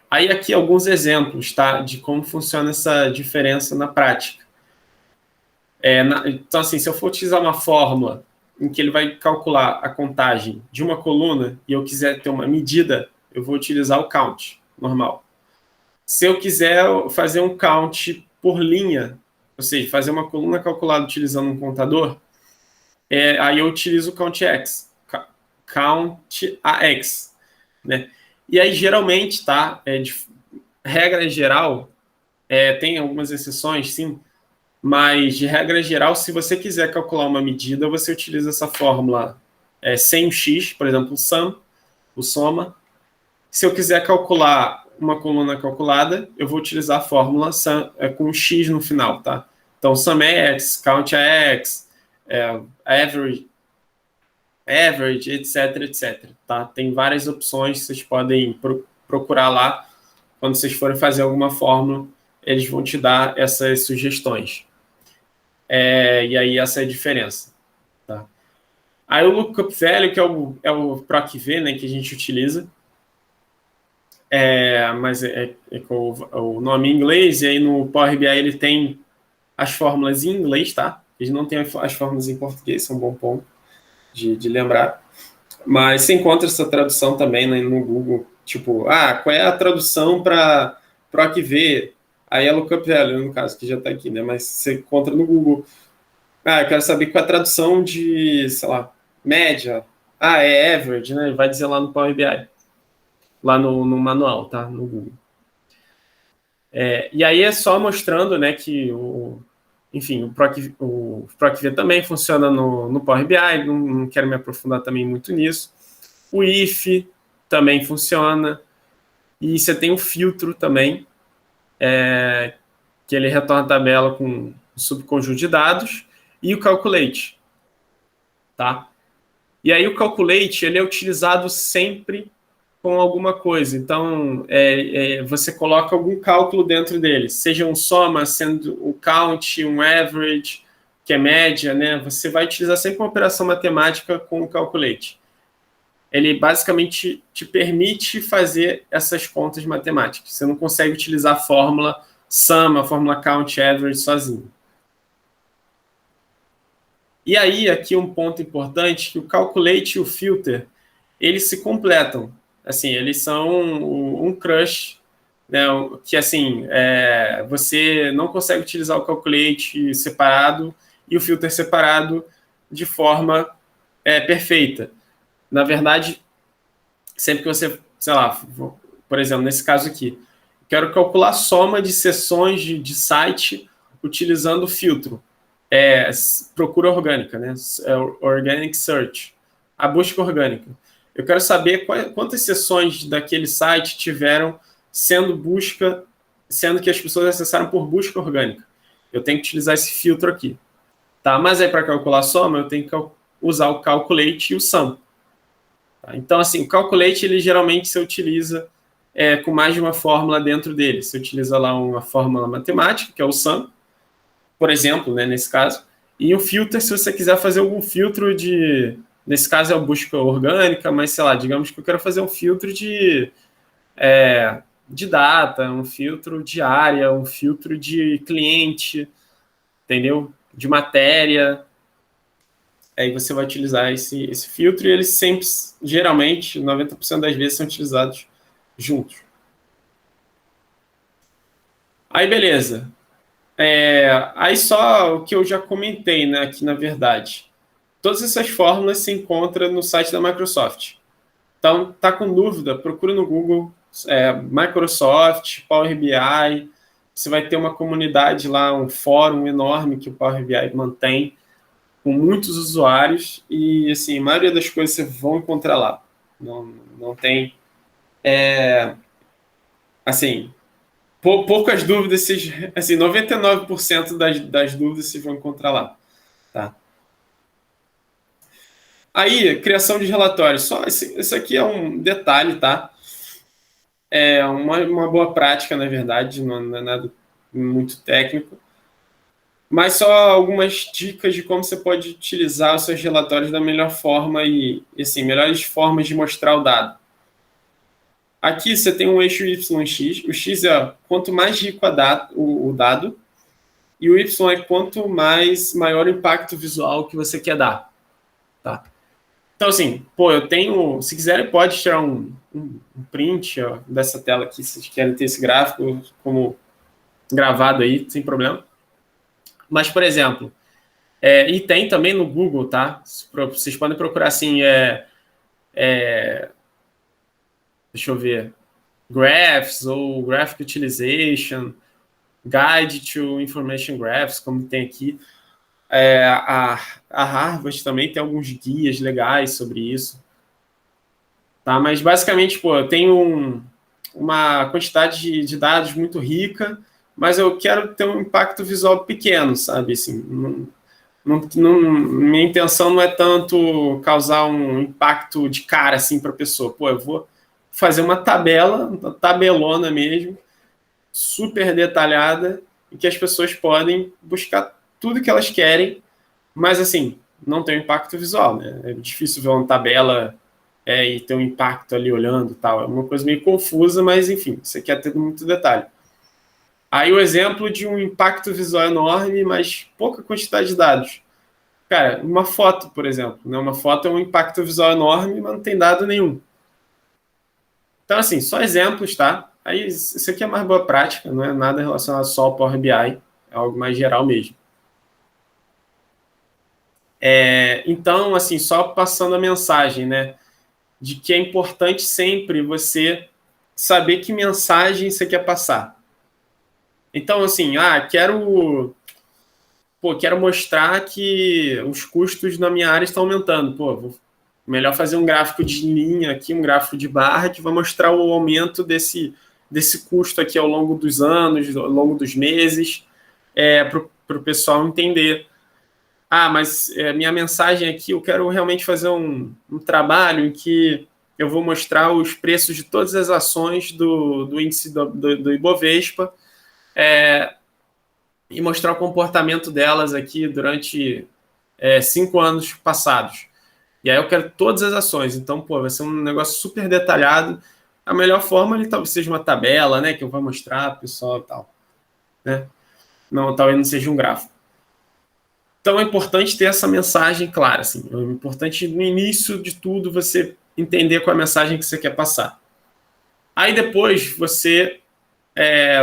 Aí aqui alguns exemplos, tá, de como funciona essa diferença na prática. Então, assim, se eu for utilizar uma fórmula em que ele vai calcular a contagem de uma coluna e eu quiser ter uma medida, eu vou utilizar o count, normal. Se eu quiser fazer um count por linha, ou seja, fazer uma coluna calculada utilizando um contador, aí eu utilizo o countAX, countAX, né? E aí, geralmente, tá, de regra geral, tem algumas exceções, sim, mas, de regra geral, se você quiser calcular uma medida, você utiliza essa fórmula sem o x, por exemplo, o soma. Se eu quiser calcular uma coluna calculada, eu vou utilizar a fórmula sum, com x no final, tá? Então, SumX, CountX, average, etc. Tá? Tem várias opções que vocês podem procurar lá. Quando vocês forem fazer alguma fórmula, eles vão te dar essas sugestões. E aí essa é a diferença. Tá? Aí o lookup value, que é o PROC-V, né, que a gente utiliza, mas com o nome em inglês, e aí no Power BI ele tem as fórmulas em inglês, tá? Eles não têm as fórmulas em português, são um bom ponto de lembrar. Mas você encontra essa tradução também, né, no Google, tipo, qual é a tradução para PROC-V? Aí é lookup value, no caso, que já está aqui, né? Mas você encontra no Google. Eu quero saber qual é a tradução de, sei lá, média. É average, né? Vai dizer lá no Power BI. Lá no manual, tá? No Google. E aí é só mostrando, né, que enfim, o PROC-V também funciona no Power BI, não quero me aprofundar também muito nisso. O if também funciona. E você tem o filtro também, que ele retorna a tabela com o subconjunto de dados, e o calculate. Tá? E aí o calculate ele é utilizado sempre com alguma coisa. Então, você coloca algum cálculo dentro dele, seja um soma, sendo um count, um average, que é média, né? Você vai utilizar sempre uma operação matemática com o calculate. Ele basicamente te permite fazer essas contas matemáticas. Você não consegue utilizar a fórmula sum, a fórmula count, average sozinho. E aí, aqui um ponto importante, que o calculate e o filter, eles se completam. Assim, eles são um crush, né, que assim, você não consegue utilizar o calculate separado e o filter separado de forma perfeita. Na verdade, sempre que você, sei lá, por exemplo, nesse caso aqui, quero calcular a soma de sessões de site utilizando o filtro. Procura orgânica, né? Organic Search, a busca orgânica. Eu quero saber quantas sessões daquele site tiveram sendo que as pessoas acessaram por busca orgânica. Eu tenho que utilizar esse filtro aqui. Tá? Mas aí, para calcular a soma, eu tenho que usar o calculate e o sum. Tá? Então, assim, o calculate, ele geralmente se utiliza com mais de uma fórmula dentro dele. Você utiliza lá uma fórmula matemática, que é o sum, por exemplo, né, nesse caso, e o filter, se você quiser fazer algum filtro nesse caso é a busca orgânica, mas sei lá, digamos que eu quero fazer um filtro de data, um filtro de área, um filtro de cliente, entendeu? De matéria. Aí você vai utilizar esse filtro e eles sempre, geralmente, 90% das vezes são utilizados juntos. Aí, beleza. Aí só o que eu já comentei, né, aqui na verdade. Todas essas fórmulas se encontram no site da Microsoft. Então, tá com dúvida, procura no Google, Microsoft, Power BI, você vai ter uma comunidade lá, um fórum enorme que o Power BI mantém, com muitos usuários, e assim, a maioria das coisas você vão encontrar lá. Não tem, assim, poucas dúvidas, assim, 99% das dúvidas vocês vão encontrar lá. Tá? Aí, criação de relatórios. Só isso aqui é um detalhe, tá? É uma boa prática, na verdade, não é nada muito técnico. Mas só algumas dicas de como você pode utilizar os seus relatórios da melhor forma e assim, melhores formas de mostrar o dado. Aqui você tem um eixo YX. O X é quanto mais rico o dado, e o Y é quanto maior o impacto visual que você quer dar. Tá? Então, assim, eu tenho... Se quiserem, pode tirar um print dessa tela aqui, se vocês querem ter esse gráfico como gravado aí, sem problema. Mas, por exemplo, e tem também no Google, tá? Vocês podem procurar assim, deixa eu ver, Graphs ou Graphic Utilization, Guide to Information Graphs, como tem aqui. A Harvard também tem alguns guias legais sobre isso. Tá? Mas, basicamente, eu tenho uma quantidade de dados muito rica, mas eu quero ter um impacto visual pequeno, sabe? Assim, minha intenção não é tanto causar um impacto de cara assim para a pessoa. Eu vou fazer uma tabelona mesmo, super detalhada, em que as pessoas podem buscar tudo que elas querem, mas assim, não tem um impacto visual, né? É difícil ver uma tabela e ter um impacto ali olhando e tal. É uma coisa meio confusa, mas enfim, você quer ter muito detalhe. Aí o exemplo de um impacto visual enorme, mas pouca quantidade de dados. Cara, uma foto, por exemplo. Né? Uma foto é um impacto visual enorme, mas não tem dado nenhum. Então, assim, só exemplos, tá? Aí, isso aqui é mais boa prática, não é nada relacionado só ao Power BI, é algo mais geral mesmo. Então, assim, só passando a mensagem, né? De que é importante sempre você saber que mensagem você quer passar. Então, assim, quero mostrar que os custos na minha área estão aumentando. Melhor fazer um gráfico de linha aqui, um gráfico de barra, que vai mostrar o aumento desse custo aqui ao longo dos anos, ao longo dos meses, para o pessoal entender. Mas minha mensagem aqui, eu quero realmente fazer um trabalho em que eu vou mostrar os preços de todas as ações do índice do Ibovespa e mostrar o comportamento delas aqui durante 5 anos passados. E aí eu quero todas as ações. Então, vai ser um negócio super detalhado. A melhor forma, ele talvez seja uma tabela, né, que eu vou mostrar pro pessoal e tal, né? Não, talvez não seja um gráfico. Então é importante ter essa mensagem clara, assim. É importante no início de tudo você entender qual é a mensagem que você quer passar. Aí depois você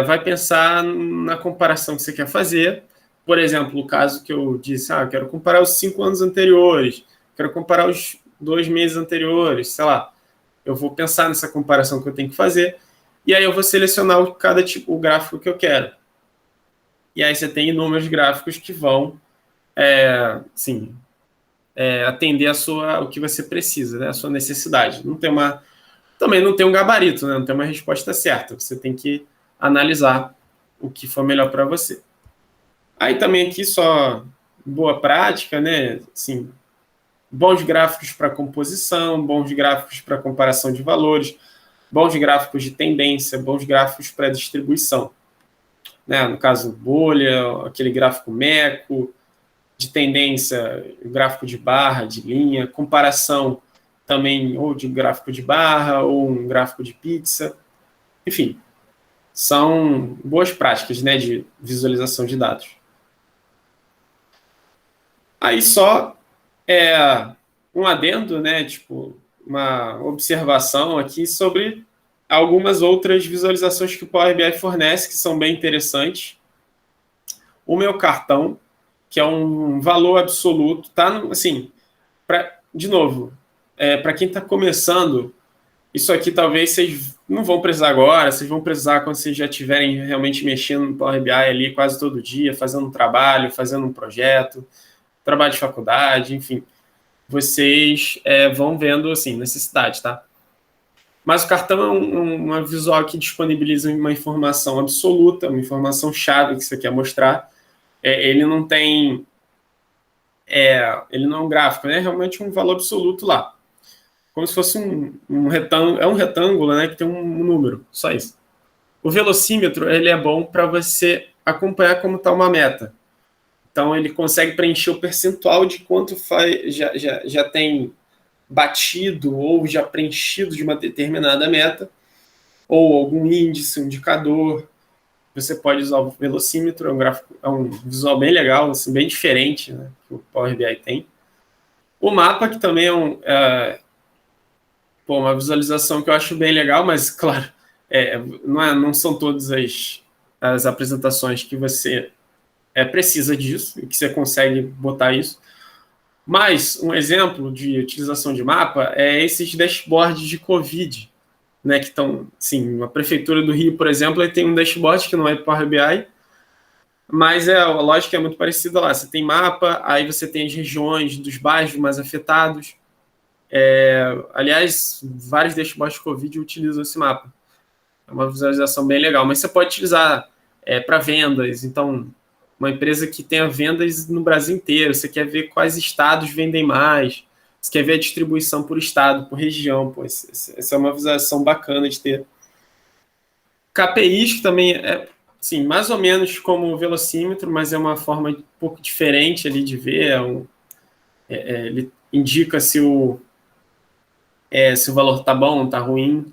vai pensar na comparação que você quer fazer. Por exemplo, o caso que eu disse, eu quero comparar os 5 anos anteriores, quero comparar os 2 meses anteriores, sei lá. Eu vou pensar nessa comparação que eu tenho que fazer, e aí eu vou selecionar o gráfico que eu quero. E aí você tem inúmeros gráficos que vão atender o que você precisa, né, a sua necessidade. Também não tem um gabarito, né, não tem uma resposta certa. Você tem que analisar o que for melhor para você. Aí também aqui só boa prática, né? Assim, bons gráficos para composição, bons gráficos para comparação de valores, bons gráficos de tendência, bons gráficos para distribuição. Né? No caso, bolha, aquele gráfico MECO, de tendência, gráfico de barra, de linha, comparação também ou de gráfico de barra ou um gráfico de pizza. Enfim, são boas práticas, né, de visualização de dados. Aí só um adendo, né, tipo, uma observação aqui sobre algumas outras visualizações que o Power BI fornece, que são bem interessantes. O meu cartão, que é um valor absoluto, tá? Assim, de novo, para quem está começando, isso aqui talvez vocês não vão precisar agora, vocês vão precisar quando vocês já estiverem realmente mexendo no Power BI ali quase todo dia, fazendo um trabalho, fazendo um projeto, trabalho de faculdade, enfim. Vocês vão vendo, assim, necessidade, tá? Mas o cartão é uma visual que disponibiliza uma informação absoluta, uma informação chave que você quer mostrar. Ele não tem... ele não é um gráfico, né? É realmente um valor absoluto lá. Como se fosse um retângulo. É um retângulo, né? Que tem um número, só isso. O velocímetro, ele é bom para você acompanhar como está uma meta. Então, ele consegue preencher o percentual de quanto já tem batido ou já preenchido de uma determinada meta, ou algum índice, um indicador. Você pode usar o velocímetro, é um visual bem legal, assim, bem diferente, né, que o Power BI tem. O mapa, que também é uma visualização que eu acho bem legal, mas, claro, não são todas as apresentações que você precisa disso e que você consegue botar isso. Mas um exemplo de utilização de mapa é esses dashboards de Covid, né, que estão, sim, a Prefeitura do Rio, por exemplo, tem um dashboard que não é Power BI, mas a lógica é muito parecida lá. Você tem mapa, aí você tem as regiões dos bairros mais afetados. Aliás, vários dashboards de Covid utilizam esse mapa. É uma visualização bem legal, mas você pode utilizar para vendas. Então, uma empresa que tenha vendas no Brasil inteiro, você quer ver quais estados vendem mais, você quer ver a distribuição por estado, por região. Essa é uma visualização bacana de ter. KPIs, que também sim, mais ou menos como o velocímetro, mas é uma forma um pouco diferente ali de ver. Ele indica se o valor está bom, está ruim.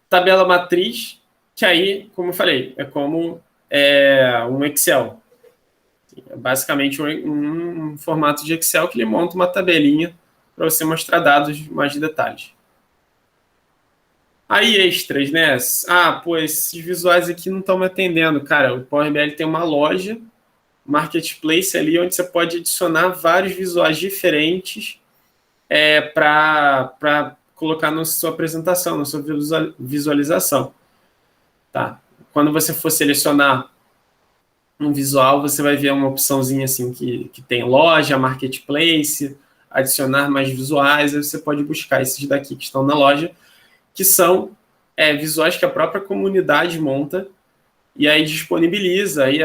Tabela matriz, que aí, como eu falei, é como um Excel. É basicamente um formato de Excel que ele monta uma tabelinha para você mostrar dados mais de detalhes. Aí, extras, né? Esses visuais aqui não estão me atendendo. Cara, o Power BI tem uma loja, marketplace ali, onde você pode adicionar vários visuais diferentes para colocar na sua apresentação, na sua visualização. Tá? Quando você for selecionar um visual, você vai ver uma opçãozinha assim que tem loja, marketplace, adicionar mais visuais, aí você pode buscar esses daqui que estão na loja, que são visuais que a própria comunidade monta e aí disponibiliza. Aí,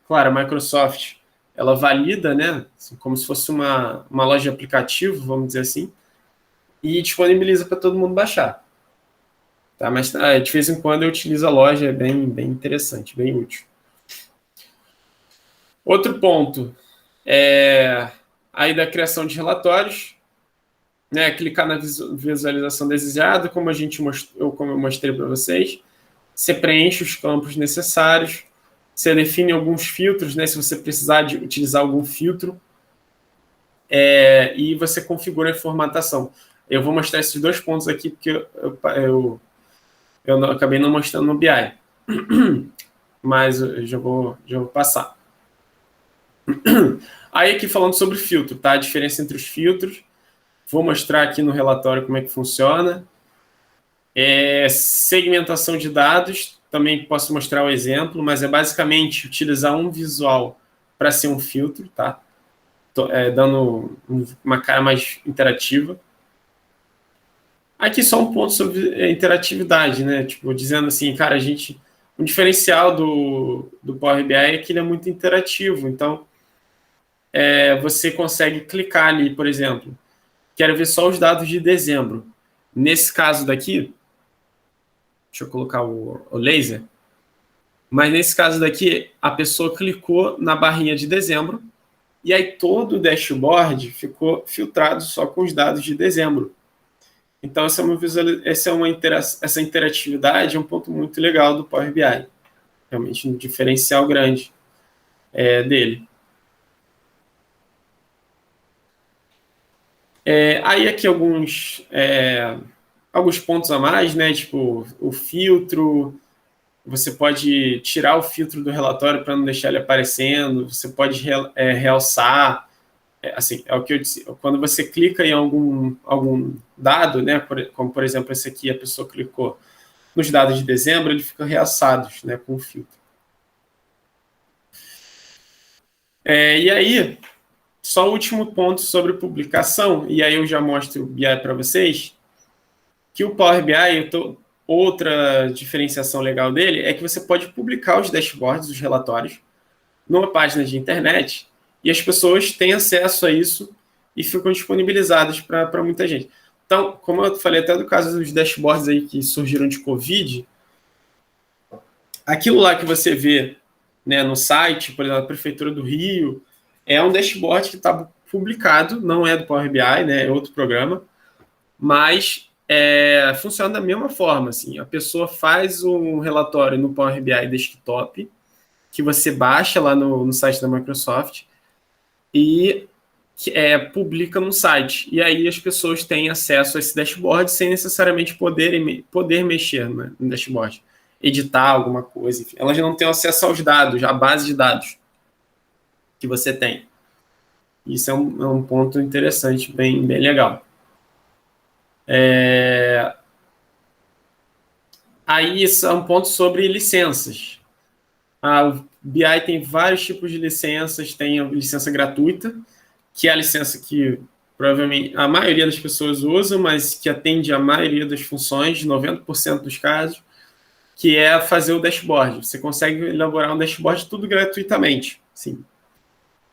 claro, a Microsoft, ela valida, né, assim, como se fosse uma loja de aplicativo, vamos dizer assim, e disponibiliza para todo mundo baixar. Tá? Mas de vez em quando eu utilizo a loja, é bem interessante, bem útil. Outro ponto é aí da criação de relatórios, né? Clicar na visualização desejada, como eu mostrei para vocês. Você preenche os campos necessários, você define alguns filtros, né? Se você precisar de utilizar algum filtro, e você configura a formatação. Eu vou mostrar esses 2 pontos aqui, porque eu acabei não mostrando no BI, mas eu já vou passar. Aí aqui falando sobre filtro, tá? A diferença entre os filtros. Vou mostrar aqui no relatório como é que funciona. Segmentação de dados, também posso mostrar o exemplo, mas é basicamente utilizar um visual para ser um filtro, tá? Dando uma cara mais interativa. Aqui só um ponto sobre interatividade, né? Tipo, dizendo assim, cara, o diferencial do Power BI é que ele é muito interativo, então você consegue clicar ali, por exemplo, quero ver só os dados de dezembro. Nesse caso daqui, deixa eu colocar o laser, mas nesse caso daqui, a pessoa clicou na barrinha de dezembro e aí todo o dashboard ficou filtrado só com os dados de dezembro. Então, essa interatividade é um ponto muito legal do Power BI. Realmente um diferencial grande dele. Aí aqui alguns pontos a mais, né? Tipo, o filtro. Você pode tirar o filtro do relatório para não deixar ele aparecendo. Você pode realçar. Assim, é o que eu disse. Quando você clica em algum dado, né? Como, por exemplo, esse aqui, a pessoa clicou nos dados de dezembro, ele fica realçados, né? Com o filtro. E aí, só o último ponto sobre publicação, e aí eu já mostro o BI para vocês, que o Power BI, outra diferenciação legal dele é que você pode publicar os dashboards, os relatórios, numa página de internet, e as pessoas têm acesso a isso e ficam disponibilizadas para muita gente. Então, como eu falei até do caso dos dashboards aí que surgiram de Covid, aquilo lá que você vê, né, no site, por exemplo, da Prefeitura do Rio, é um dashboard que está publicado, não é do Power BI, né, é outro programa, mas funciona da mesma forma. Assim, a pessoa faz um relatório no Power BI Desktop, que você baixa lá no site da Microsoft e publica no site. E aí as pessoas têm acesso a esse dashboard sem necessariamente poder mexer, né, no dashboard. Editar alguma coisa, enfim. Elas não têm acesso aos dados, à base de dados que você tem. Isso é um ponto interessante, bem legal. Aí isso é um ponto sobre licenças. O BI tem vários tipos de licenças, tem a licença gratuita, que é a licença que provavelmente a maioria das pessoas usa, mas que atende a maioria das funções, 90% dos casos, que é fazer o dashboard. Você consegue elaborar um dashboard tudo gratuitamente. Sim,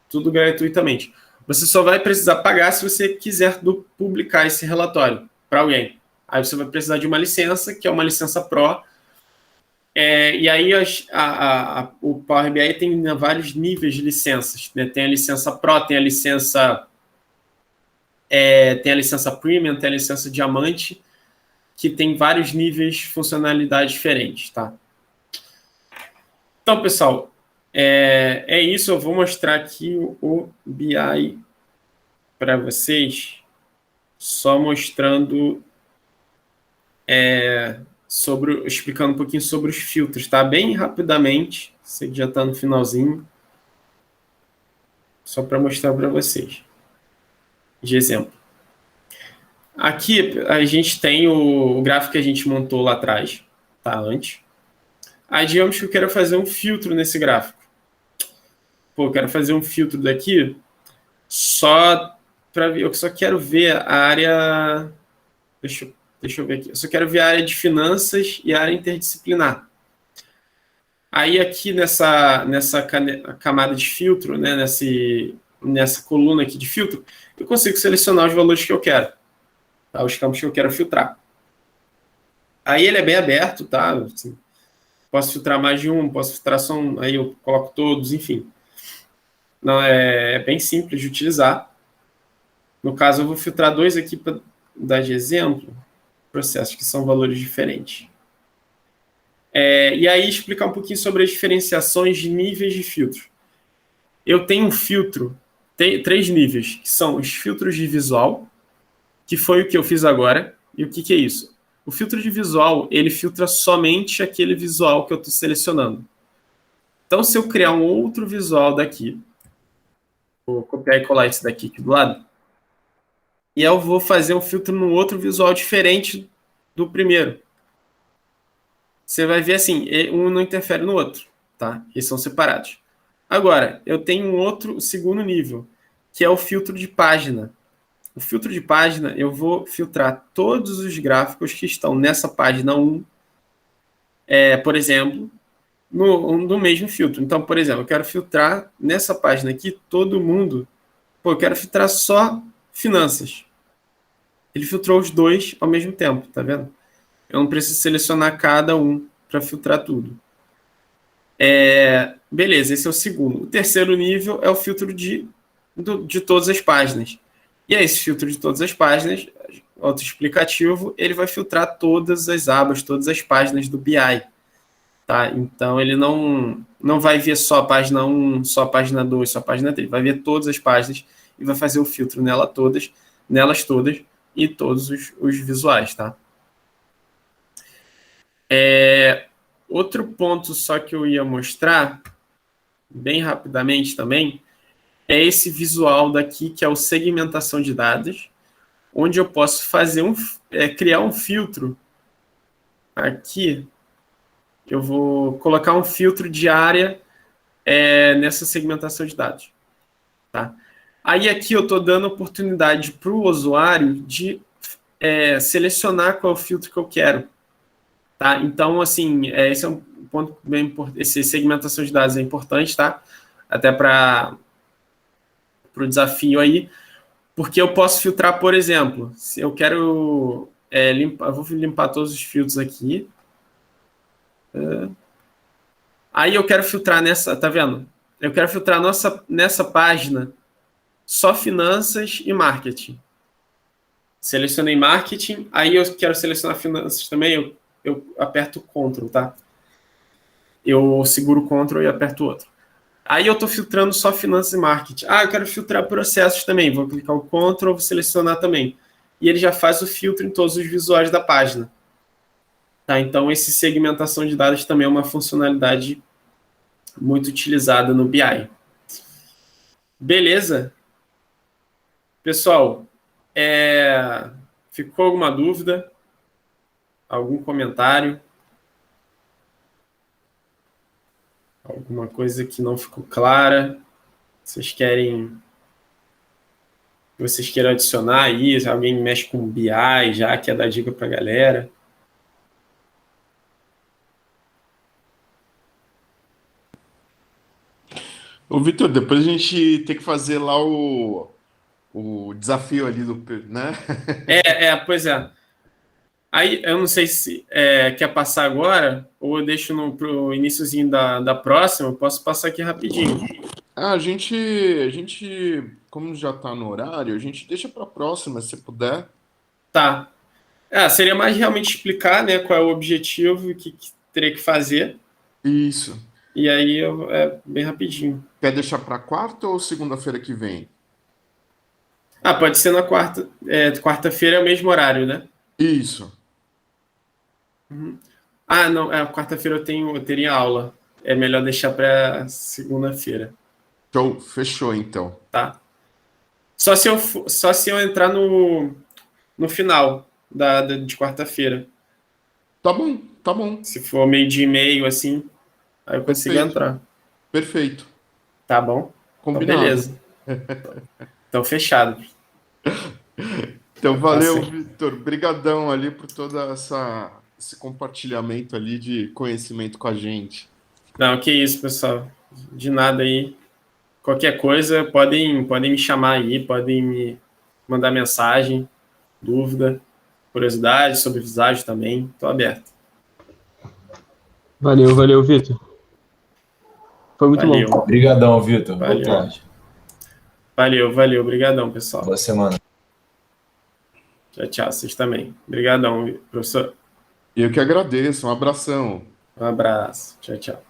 tudo gratuitamente. Você só vai precisar pagar se você quiser publicar esse relatório para alguém. Aí você vai precisar de uma licença, que é uma licença Pro. E aí o Power BI tem vários níveis de licenças, né? Tem a licença Pro, tem a licença Premium, tem a licença Diamante, que tem vários níveis de funcionalidade diferentes, tá? Então, pessoal, é isso. Eu vou mostrar aqui o BI para vocês, só mostrando, explicando um pouquinho sobre os filtros, tá? Bem rapidamente, sei que já está no finalzinho, só para mostrar para vocês, de exemplo. Aqui a gente tem o gráfico que a gente montou lá atrás, tá? Antes. Aí digamos que eu quero fazer um filtro nesse gráfico. Eu quero fazer um filtro daqui só para ver. Eu só quero ver a área. Deixa eu ver aqui. Eu só quero ver a área de finanças e a área interdisciplinar. Aí aqui nessa camada de filtro, né, nessa coluna aqui de filtro, eu consigo selecionar os valores que eu quero. tá? Os campos que eu quero filtrar. Aí ele é bem aberto, tá? Assim, posso filtrar mais de um, posso filtrar só um, aí eu coloco todos, enfim. Não, é bem simples de utilizar. No caso, eu vou filtrar 2 aqui para dar de exemplo, processos que são valores diferentes. E aí explicar um pouquinho sobre as diferenciações de níveis de filtro. Eu tenho um filtro, tem 3 níveis, que são os filtros de visual, que foi o que eu fiz agora. E o que é isso? O filtro de visual, ele filtra somente aquele visual que eu estou selecionando. Então, se eu criar um outro visual daqui, vou copiar e colar esse daqui aqui do lado, e eu vou fazer um filtro num outro visual diferente do primeiro. Você vai ver assim, um não interfere no outro, tá? Eles são separados. Agora, eu tenho um outro segundo nível, que é o filtro de página. O filtro de página, eu vou filtrar todos os gráficos que estão nessa página 1, por exemplo, no mesmo filtro. Então, por exemplo, eu quero filtrar nessa página aqui todo mundo. Eu quero filtrar só finanças. Ele filtrou os 2 ao mesmo tempo, tá vendo? Eu não preciso selecionar cada um para filtrar tudo. Beleza, esse é o segundo. O terceiro nível é o filtro de todas as páginas. E aí, esse filtro de todas as páginas, autoexplicativo, ele vai filtrar todas as abas, todas as páginas do BI. Tá? Então, ele não vai ver só a página 1, só a página 2, só a página 3. Vai ver todas as páginas e vai fazer o filtro nelas todas e todos os visuais. Tá? Outro ponto só que eu ia mostrar, bem rapidamente também, é esse visual daqui, que é o segmentação de dados, onde eu posso fazer criar um filtro. Aqui, eu vou colocar um filtro de área nessa segmentação de dados. Tá? Aí aqui eu estou dando oportunidade para o usuário de selecionar qual é o filtro que eu quero. Tá? Então, assim, esse é um ponto bem importante. Essa segmentação de dados é importante, tá? Até para o desafio aí, porque eu posso filtrar, por exemplo, se eu quero limpar, eu vou limpar todos os filtros aqui. Aí eu quero filtrar tá vendo? Eu quero filtrar nessa página só finanças e marketing. Selecionei marketing, aí eu quero selecionar finanças também, eu aperto Ctrl, tá? Eu seguro o Ctrl e aperto o outro. Aí eu estou filtrando só finanças e marketing. Eu quero filtrar processos também. Vou clicar o Ctrl, vou selecionar também. E ele já faz o filtro em todos os visuais da página. Tá? Então, essa segmentação de dados também é uma funcionalidade muito utilizada no BI. Beleza? Pessoal, ficou alguma dúvida? Algum comentário? Alguma coisa que não ficou clara? Vocês queiram adicionar aí? Se alguém mexe com BI já, quer dar dica para a galera? Ô, Vitor, depois a gente tem que fazer lá o desafio ali né? Pois é. Aí, eu não sei se quer passar agora, ou eu deixo pro iniciozinho da próxima, eu posso passar aqui rapidinho. A gente, como já está no horário, a gente deixa para a próxima, se puder. Tá. Seria mais realmente explicar, né, qual é o objetivo e o que teria que fazer. Isso. E aí, bem rapidinho. Quer deixar para quarta ou segunda-feira que vem? Pode ser na quarta. Quarta-feira é o mesmo horário, né? Isso. Uhum. Não. Quarta-feira eu teria aula. É melhor deixar para segunda-feira. Show. Fechou, então. Tá. Só se eu entrar no final de quarta-feira. Tá bom, tá bom. Se for 12:30, assim, aí eu consigo entrar. Perfeito. Tá bom? Combinado. Então, beleza. Então, fechado. Então, valeu, Vitor. Brigadão ali por todo esse compartilhamento ali de conhecimento com a gente. Não, que isso, pessoal. De nada aí. Qualquer coisa, podem me chamar aí, podem me mandar mensagem, dúvida. curiosidade sobre Visage também, estou aberto. Valeu, Vitor. Foi muito Valeu. bom. Obrigadão, Vitor. Boa Valeu. tarde. Valeu. Obrigadão, pessoal. Boa semana. Tchau. Vocês também. Obrigadão, professor. Eu que agradeço. Um abração. Um abraço. Tchau.